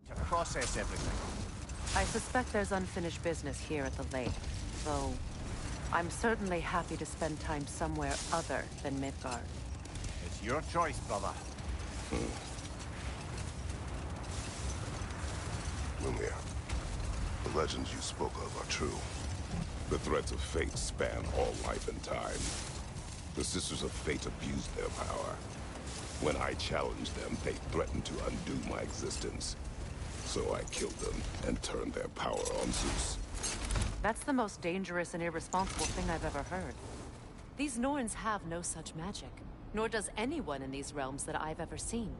To process everything. I suspect there's unfinished business here at the lake, though I'm certainly happy to spend time somewhere other than Midgard. It's your choice, brother. Mimir, the legends you spoke of are true. The threads of fate span all life and time. The Sisters of Fate abused their power. When I challenged them, they threatened to undo my existence. So I killed them and turned their power on Zeus. That's the most dangerous and irresponsible thing I've ever heard. These Norns have no such magic, nor does anyone in these realms that I've ever seen.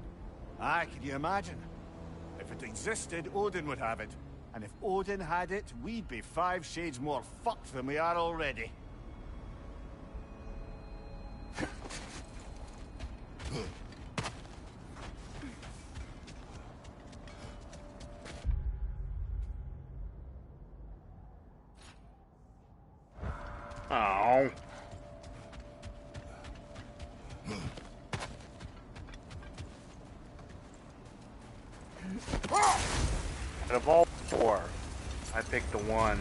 Aye, can you imagine? If it existed, Odin would have it. And if Odin had it, we'd be 5 shades more fucked than we are already. Oh. Out of all 4, I picked the one.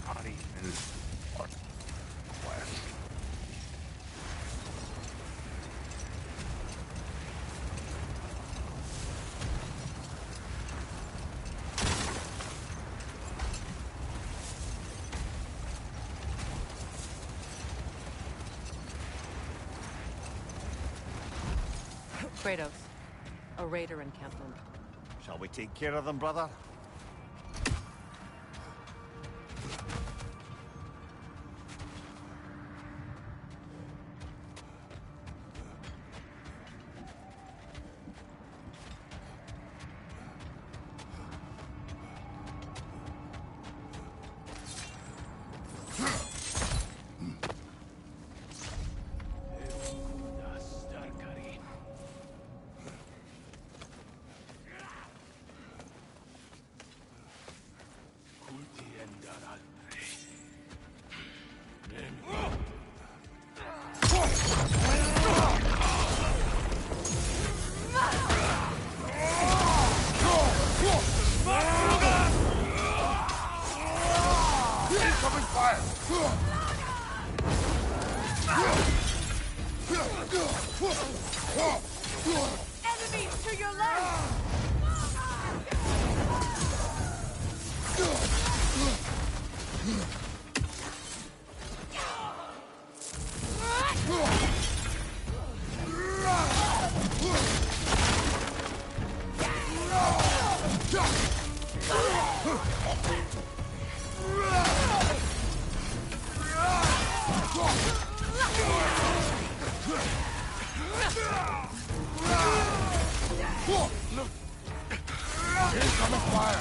Not even quest. Kratos, a raider encampment. Shall we take care of them, brother? Enemies to your left! Incoming fire!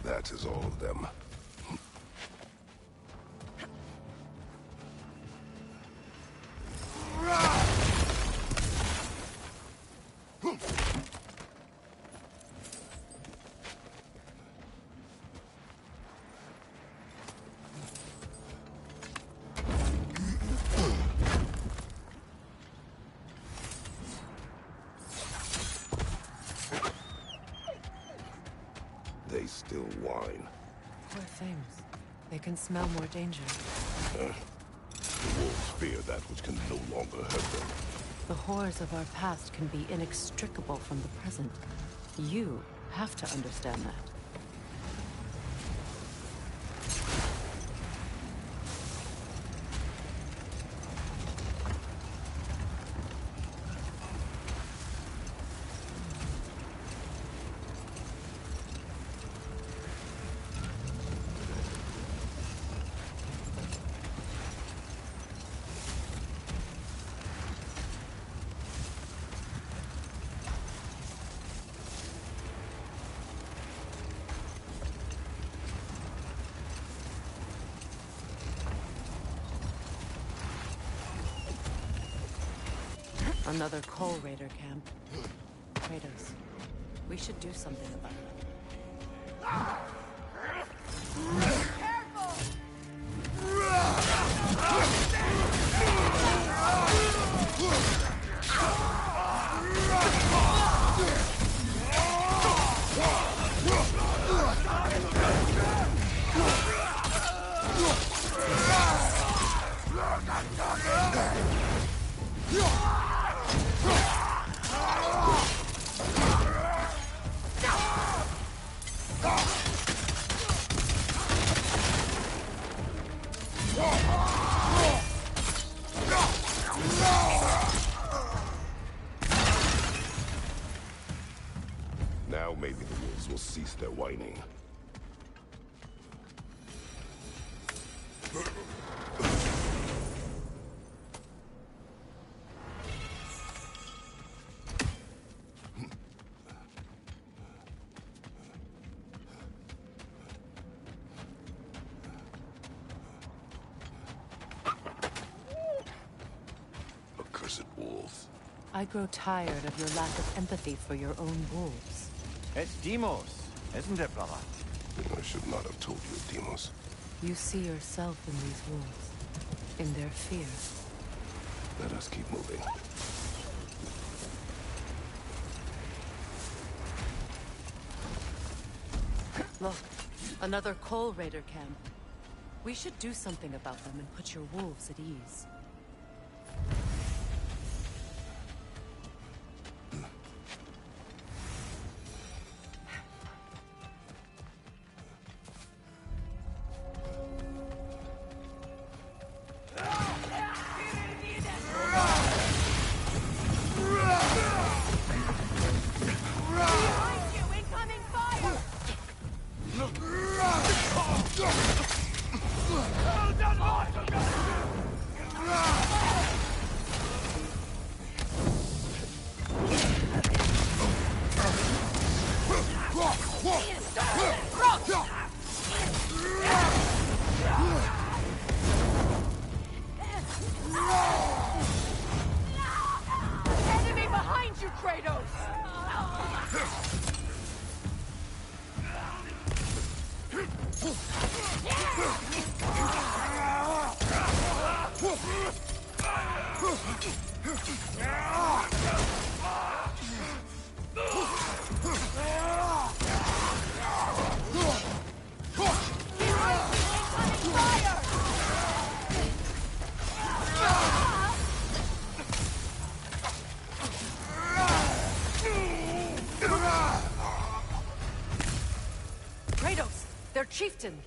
That is all of them. They still whine. Poor things. They can smell more danger. The wolves fear that which can no longer hurt them. The horrors of our past can be inextricable from the present. You have to understand that. Another Coal Raider camp. Kratos, we should do something about it. Now maybe the wolves will cease their whining. Accursed wolves. I grow tired of your lack of empathy for your own wolves. It's Deimos, isn't it, brother? I should not have told you, Deimos. You see yourself in these wolves, in their fear. Let us keep moving. Look, another Coal Raider camp. We should do something about them and put your wolves at ease. Enemy behind you, Kratos! Kratos, their chieftain!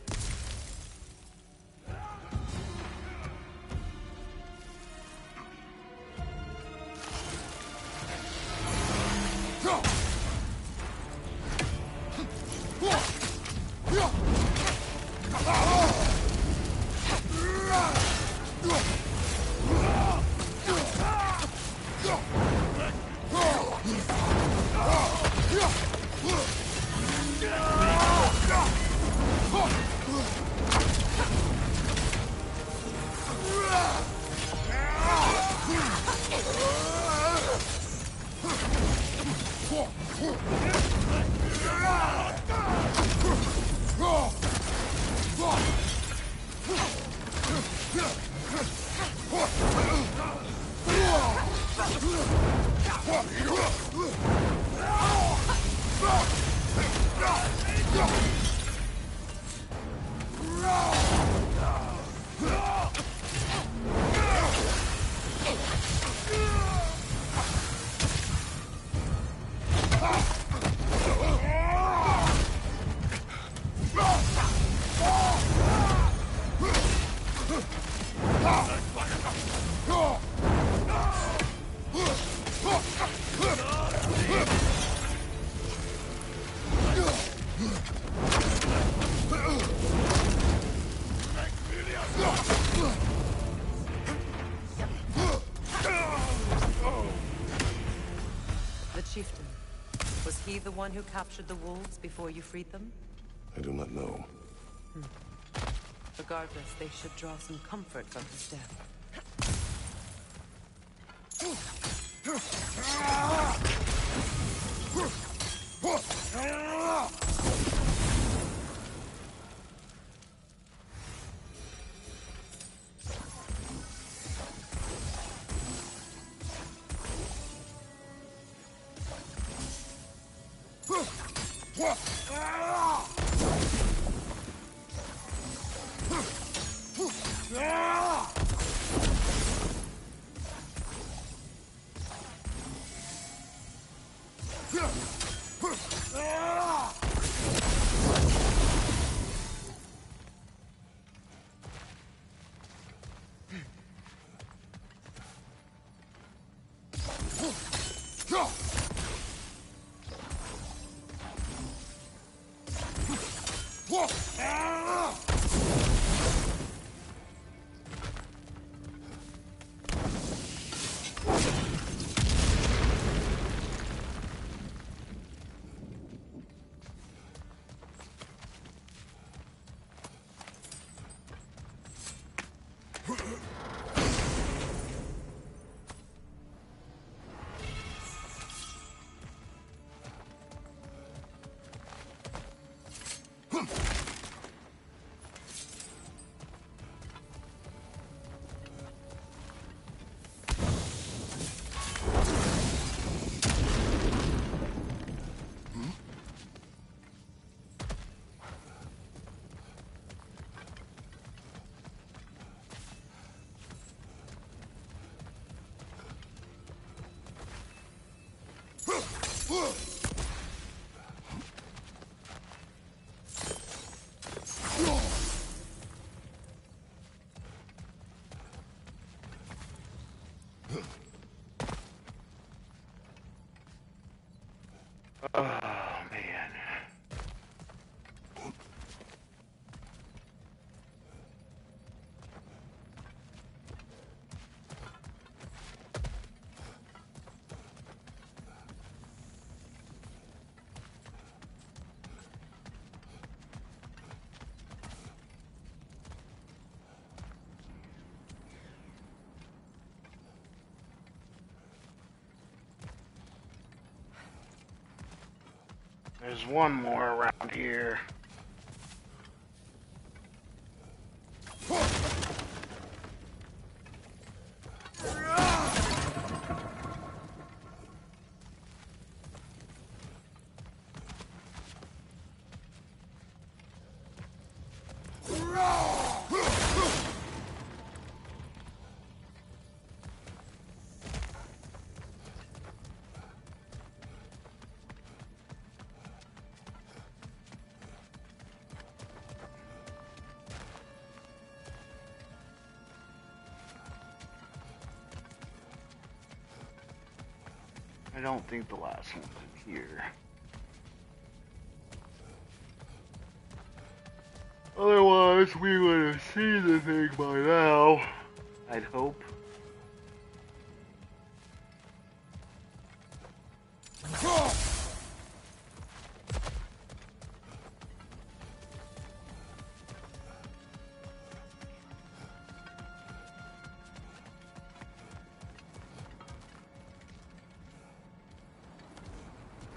The chieftain. Was he the one who captured the wolves before you freed them? I do not know. Regardless, they should draw some comfort from his death. Oh, man. There's one more around here. I don't think the last one's in here. Otherwise, we would have seen the thing by now. I'd hope.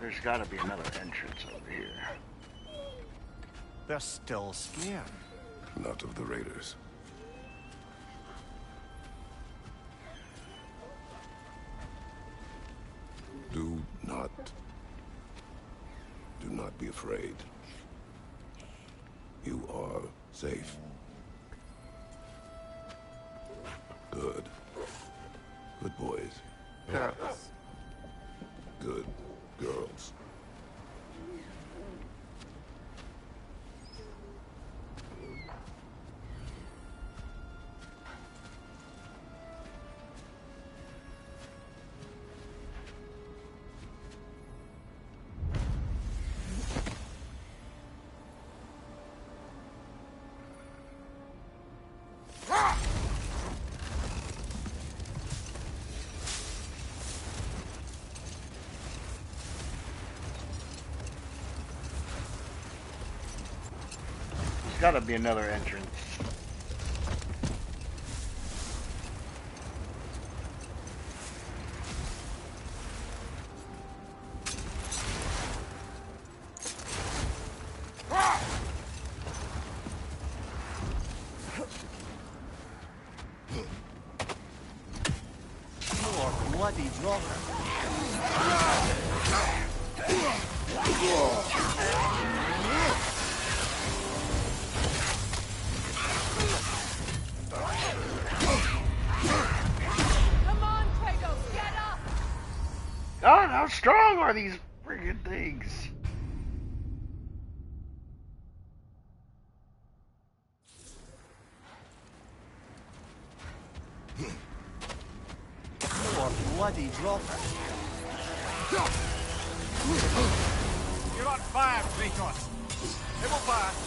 There's gotta be another entrance over here. They're still scared. Not of the raiders. Do not be afraid. You are safe. Good. Good boys. Girls. Good girls. Gotta be another entrance. More bloody dropper. God, how strong are these friggin' things? More bloody dropper. You're on fire, Kratos. It will pass.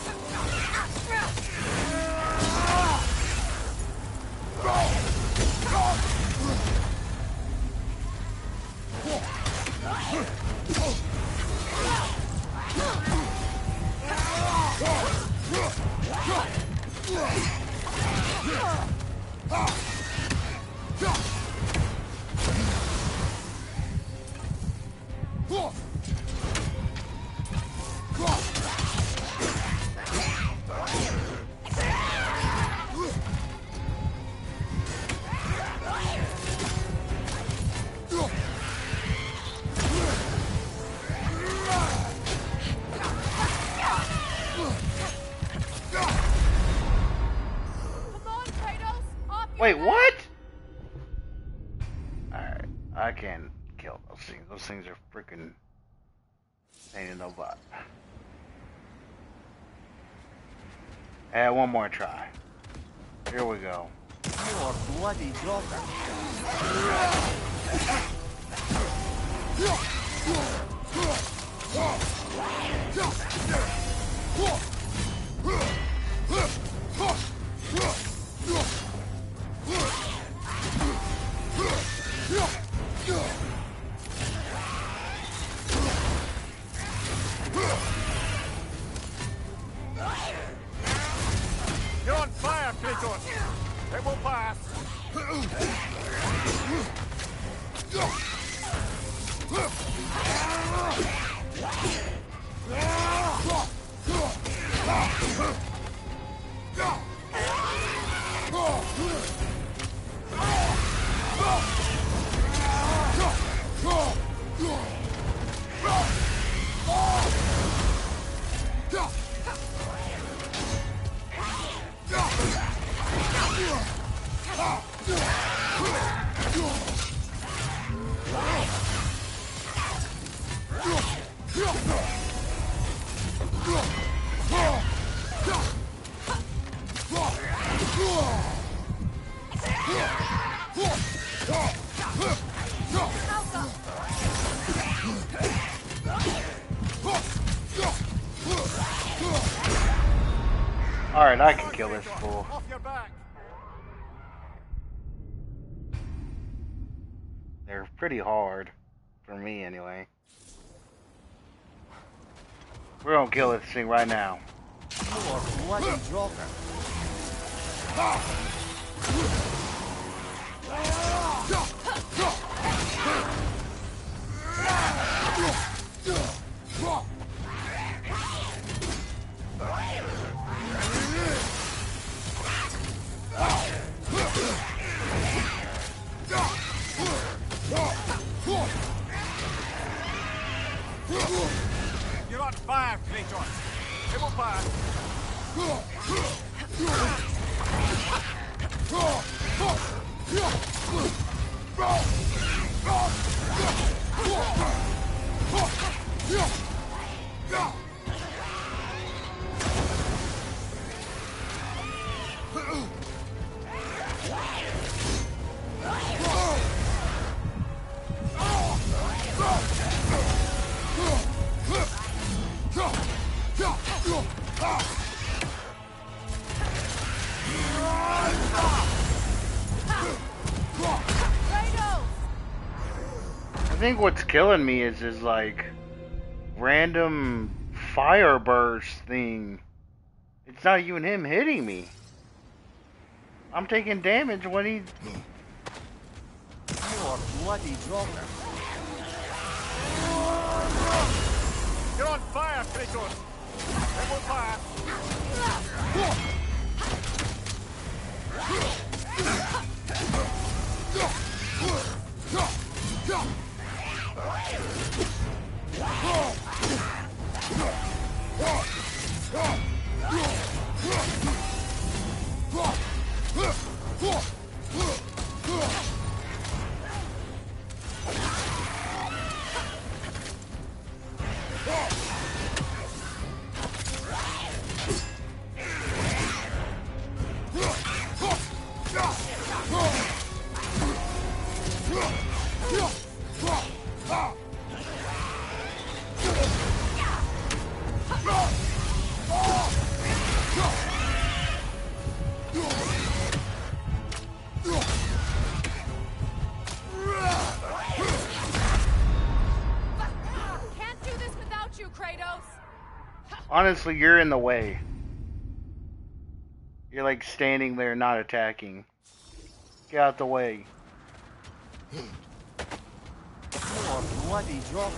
Wait, what? Alright, I can't kill those things. Those things are freaking pain in the butt. And one more try. Here we go. More bloody dropper. You're on fire, Kratos! It will pass! Alright, I can kill this fool. They're pretty hard. For me, anyway. We're gonna kill this thing right now. More bloody dropper. You're on fire, Kratos. It will pass. I think what's killing me is like random fire burst thing. It's not even him hitting me. I'm taking damage when he... You're bloody drunk. You're on fire, Kratos. It will pass. Honestly, you're in the way. You're like standing there not attacking. Get out the way. You're bloody drunk.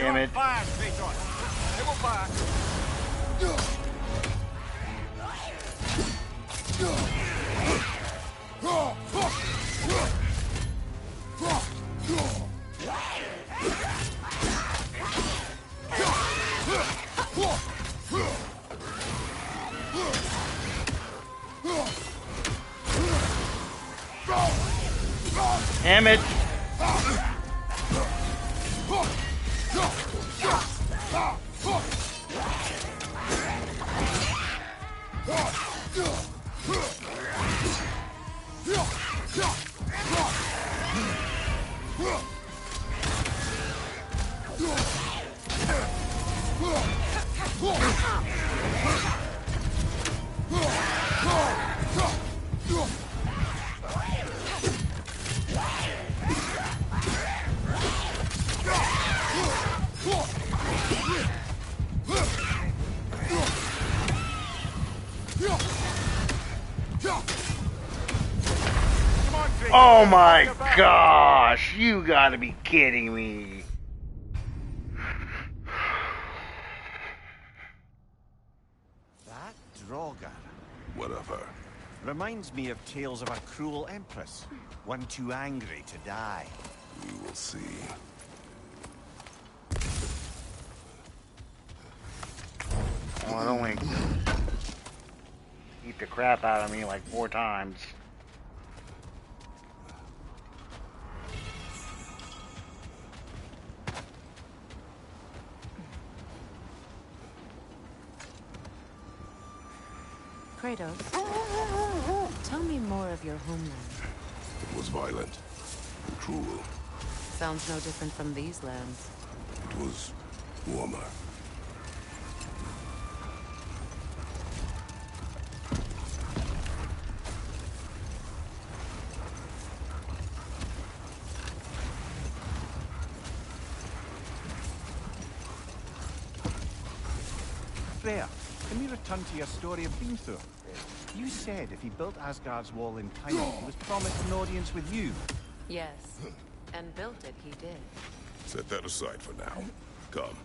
Damn it. Damn it. Oh my gosh, you gotta be kidding me. That Draugr. Whatever. Reminds me of tales of a cruel empress. One too angry to die. We will see. Oh, it only eat the crap out of me like 4 times. Kratos, tell me more of your homeland. was violent and cruel. Sounds no different from these lands. It was warmer. Freya, can we return to your story of Beamthor? You said if he built Asgard's wall in time, he was promised an audience with you. Yes, and built it he did. Set that aside for now. Come.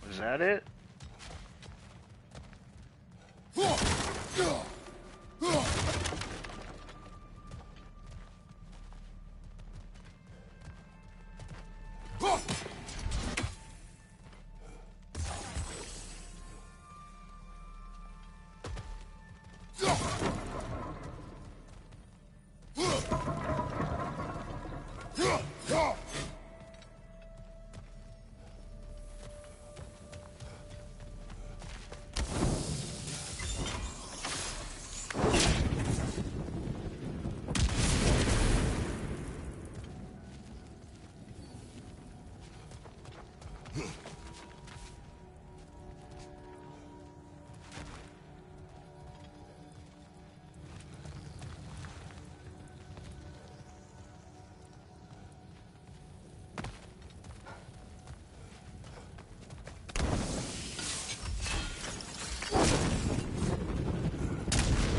Is that it?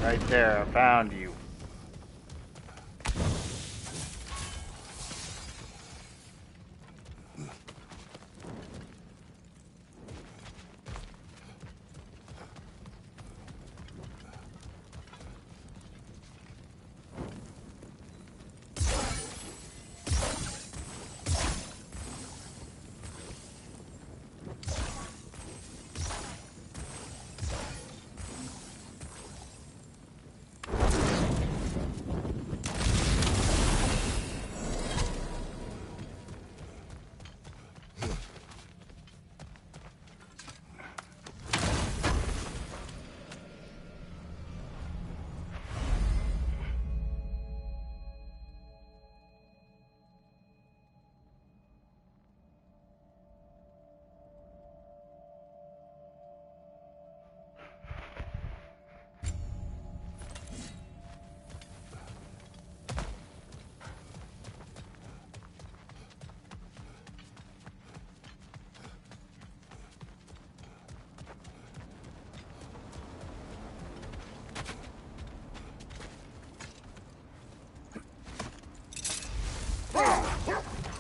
Right there, I found you.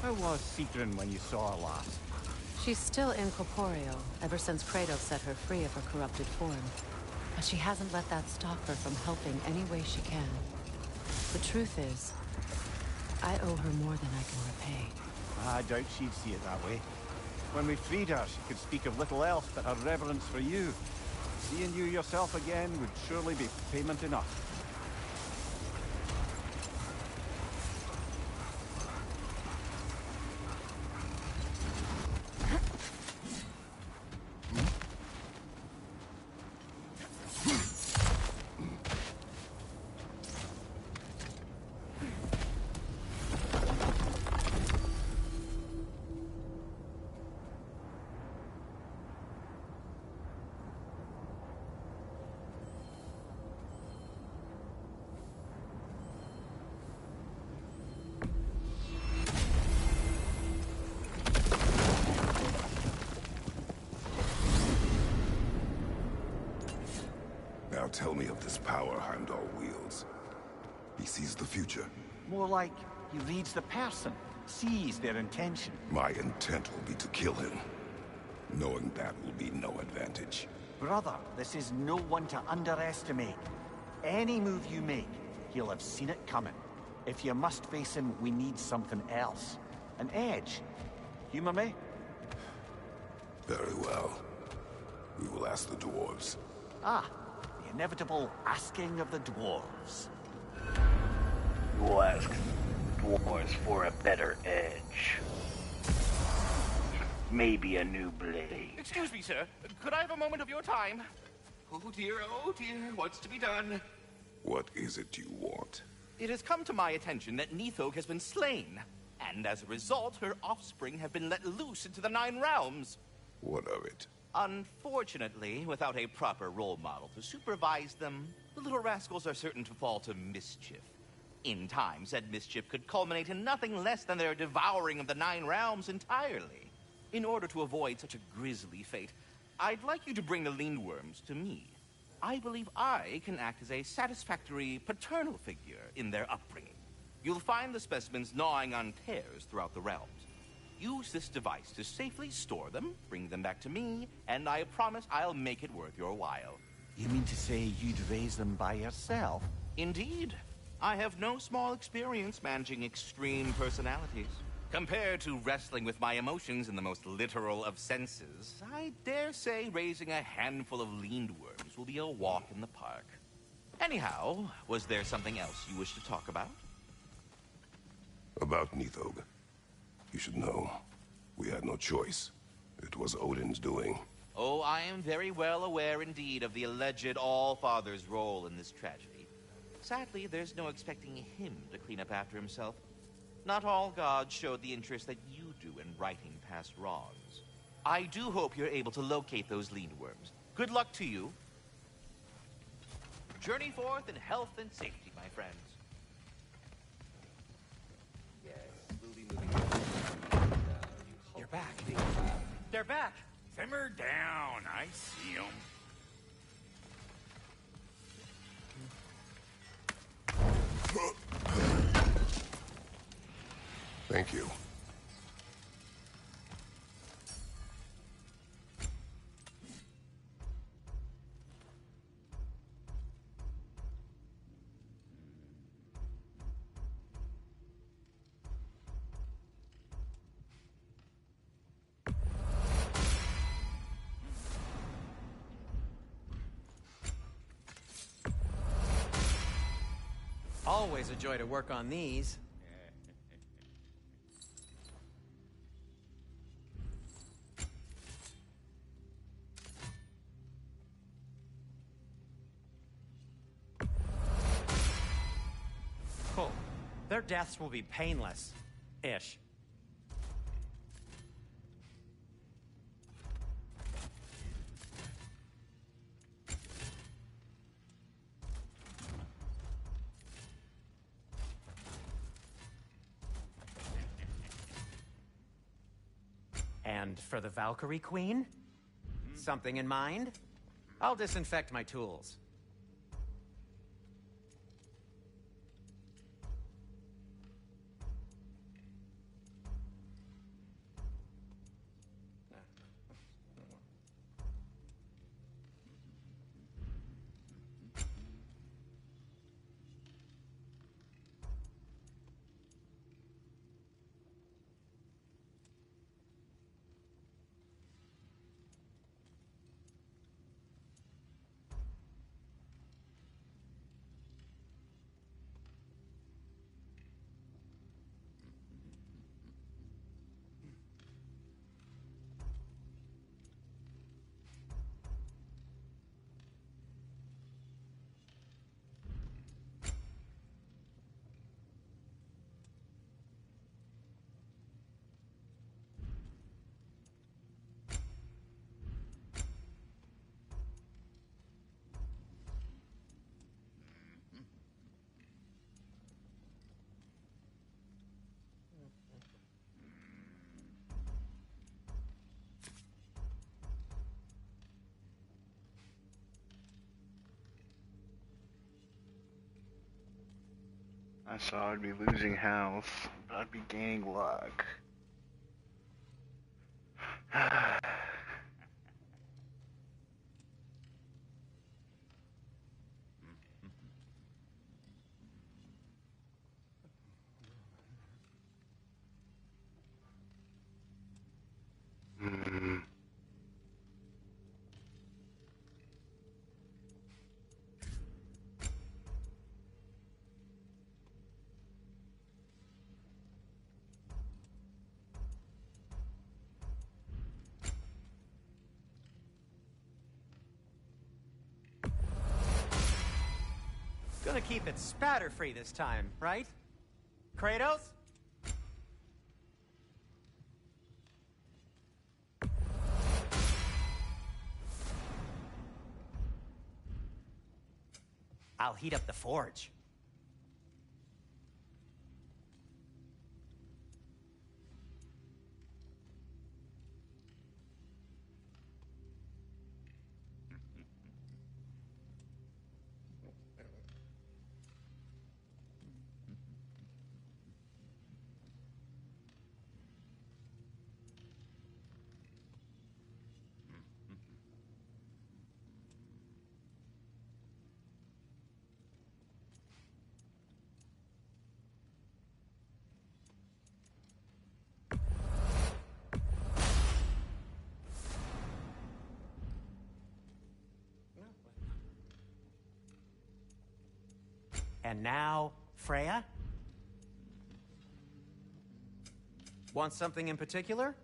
How was Sigrun when you saw her last? She's still incorporeal, ever since Kratos set her free of her corrupted form. But she hasn't let that stop her from helping any way she can. The truth is, I owe her more than I can repay. I doubt she'd see it that way. When we freed her, she could speak of little else but her reverence for you. Seeing you yourself again would surely be payment enough. tell me of this power Heimdall wields? He sees the future. More like he reads the person, sees their intention. My intent will be to kill him. Knowing that will be no advantage. Brother, this is no one to underestimate. Any move you make, he'll have seen it coming. If you must face him, we need something else. An edge. Humor me? Very well. We will ask the dwarves. Ah, the inevitable asking of the dwarves. We'll ask dwarves for a better edge. Maybe a new blade. Excuse me, sir. Could I have a moment of your time? Oh dear, what's to be done? What is it you want? It has come to my attention that Nithog has been slain, and as a result, her offspring have been let loose into the Nine Realms. What of it? Unfortunately, without a proper role model to supervise them, the little rascals are certain to fall to mischief. In time, said mischief could culminate in nothing less than their devouring of the Nine Realms entirely. In order to avoid such a grisly fate, I'd like you to bring the Lindworms to me. I believe I can act as a satisfactory paternal figure in their upbringing. You'll find the specimens gnawing on tears throughout the realms. Use this device to safely store them, bring them back to me, and I promise I'll make it worth your while. You mean to say you'd raise them by yourself? Indeed. I have no small experience managing extreme personalities. Compared to wrestling with my emotions in the most literal of senses, I dare say raising a handful of Lindworms will be a walk in the park. Anyhow, was there something else you wish to talk about? About Nithog. You should know. We had no choice. It was Odin's doing. Oh, I am very well aware indeed of the alleged All-Father's role in this tragedy. Sadly, there's no expecting him to clean up after himself. Not all gods showed the interest that you do in righting past wrongs. I do hope you're able to locate those Lindworms. Good luck to you. Journey forth in health and safety, my friends. Yes, we'll be moving. You're back. They're back. Simmer down. I see 'em. Thank you. Always a joy to work on these. Cool. Their deaths will be painless. Ish. And for the Valkyrie Queen? Something in mind? I'll disinfect my tools. I saw I'd be losing health, but I'd be gaining luck. Gonna keep it spatter-free this time, right? Kratos? I'll heat up the forge. And now, Freya? Want something in particular?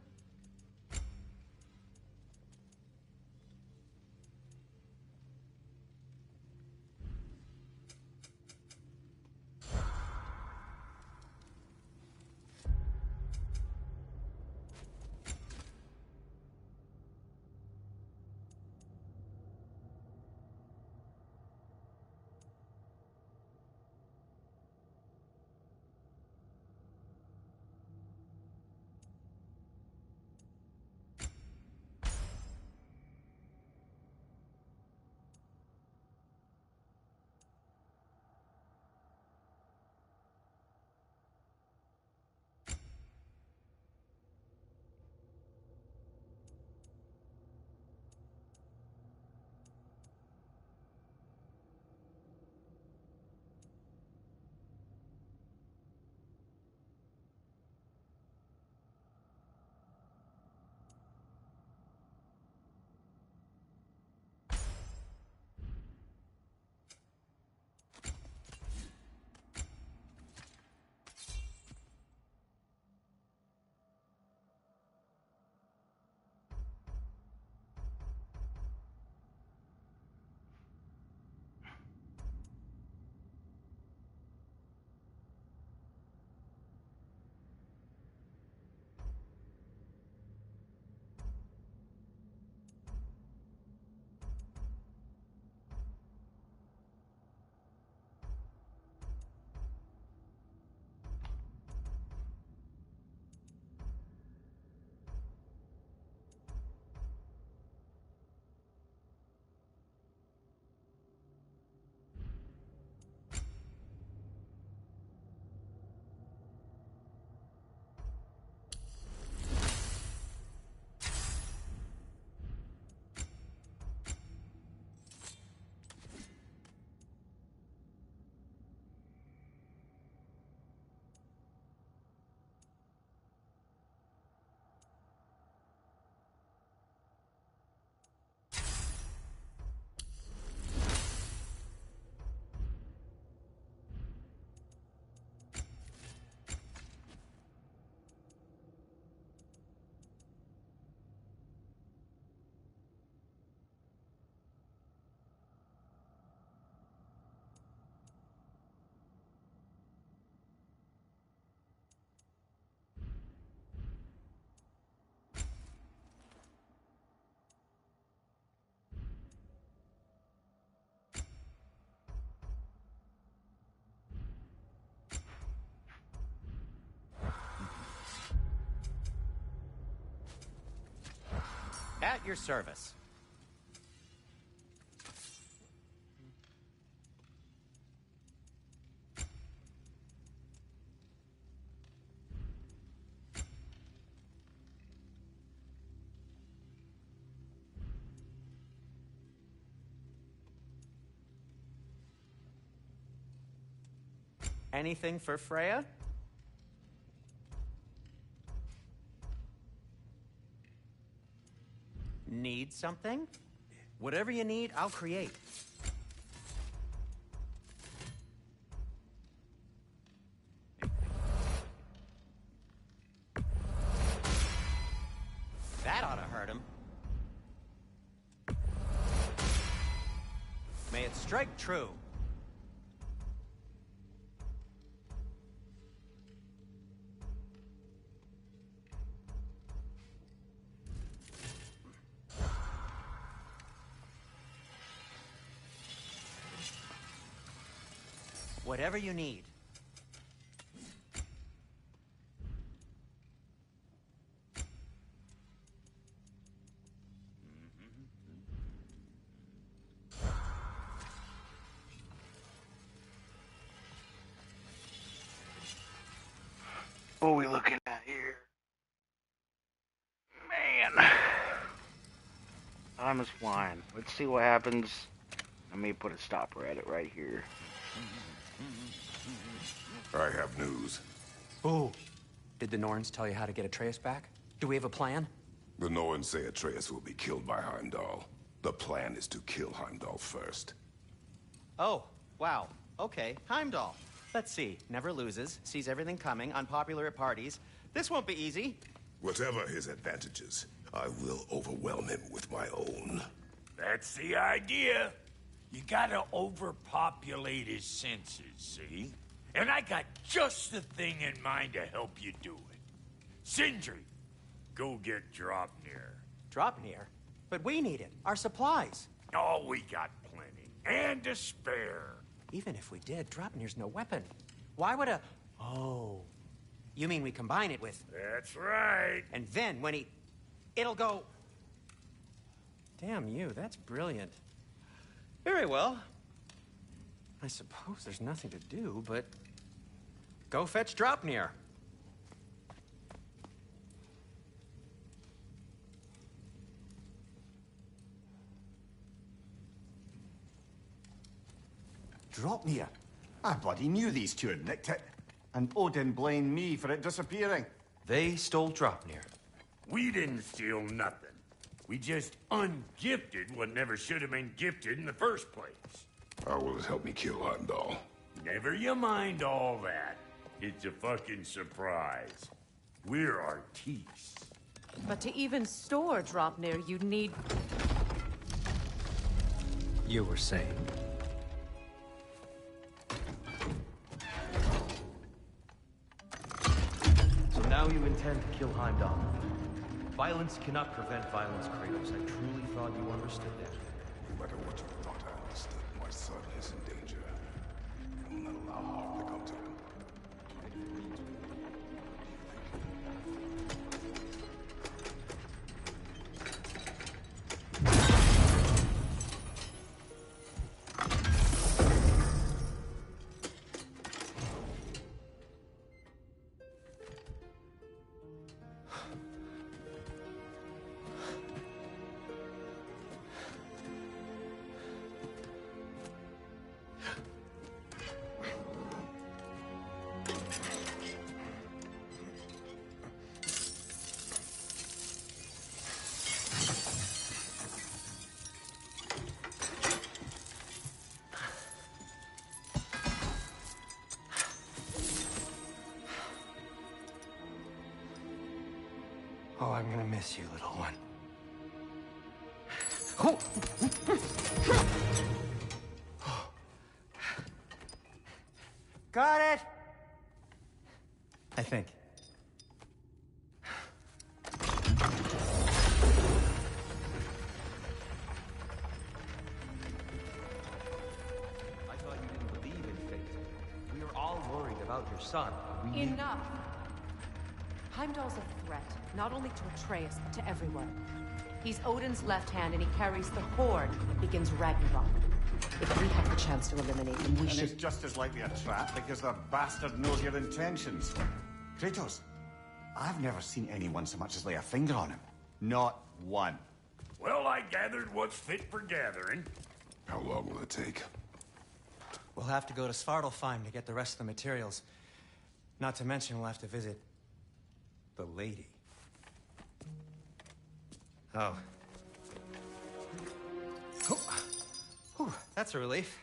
At your service. Anything for Freya? Need something? Whatever you need, I'll create. That ought to hurt him. May it strike true. Whatever you need. What are we looking at here? Man. Time is flying. Let's see what happens. Let me put a stopper at it right here. I have news. Ooh. Did the Norns tell you how to get Atreus back? Do we have a plan? The Norns say Atreus will be killed by Heimdall. The plan is to kill Heimdall first. Oh, wow. Okay, Heimdall. Let's see. Never loses, sees everything coming, unpopular at parties. This won't be easy. Whatever his advantages, I will overwhelm him with my own. That's the idea. You gotta overpopulate his senses, see? And I got just the thing in mind to help you do it. Sindri, go get Dropnir. Dropnir? But we need it. Our supplies. Oh, we got plenty. And to spare. Even if we did, Dropnir's no weapon. Why would a... Oh. You mean we combine it with... That's right. And then when he... It'll go... Damn you, that's brilliant. Very well. I suppose there's nothing to do, but... Go fetch Dropnir. Dropnir? I bloody knew these two had nicked it. And Odin blamed me for it disappearing. They stole Dropnir. We didn't steal nothing. We just ungifted what never should have been gifted in the first place. How will it help me kill Heimdall? Never you mind all that. It's a fucking surprise. We're artistes. But to even store Dropnir, you'd need... You were saying? So now you intend to kill Heimdall. Violence cannot prevent violence, Kratos. I truly thought you understood that. No matter what you thought I understood, my son is in danger. I will not allow harm to come to him. Oh, I'm gonna miss you, little one. Got it! I think. I thought you didn't believe in fate. We were all worried about your son. Enough! Heimdall's a threat, not only to Atreus, but to everyone. He's Odin's left hand, and he carries the Horde that begins Ragnarok. If we have the chance to eliminate him, we And should... it's just as likely a trap because the bastard knows your intentions. Kratos, I've never seen anyone so much as lay a finger on him. Not one. Well, I gathered what's fit for gathering. How long will it take? We'll have to go to Svartalfheim to get the rest of the materials. Not to mention we'll have to visit the lady. Oh. Oh. Whew, that's a relief.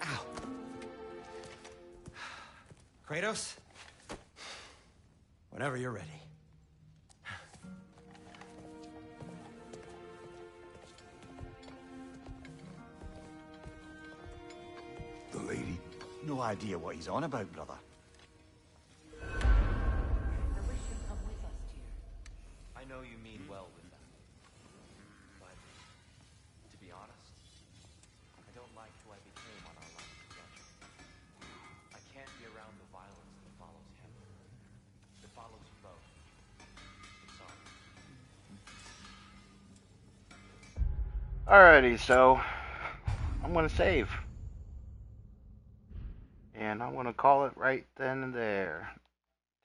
Ow. Kratos? Whenever you're ready. The lady? No idea what he's on about, brother. I wish you'd come with us, dear. I know you mean well with that. But, to be honest, I don't like who I became on our last adventure. I can't be around the violence that follows him. That follows you both. I'm sorry. Alrighty, so I'm gonna save. And I'm gonna call it right then and there.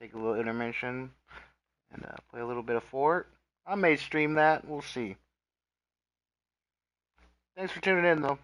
Take a little intermission and play a little bit of Fort. I may stream that. We'll see. Thanks for tuning in, though.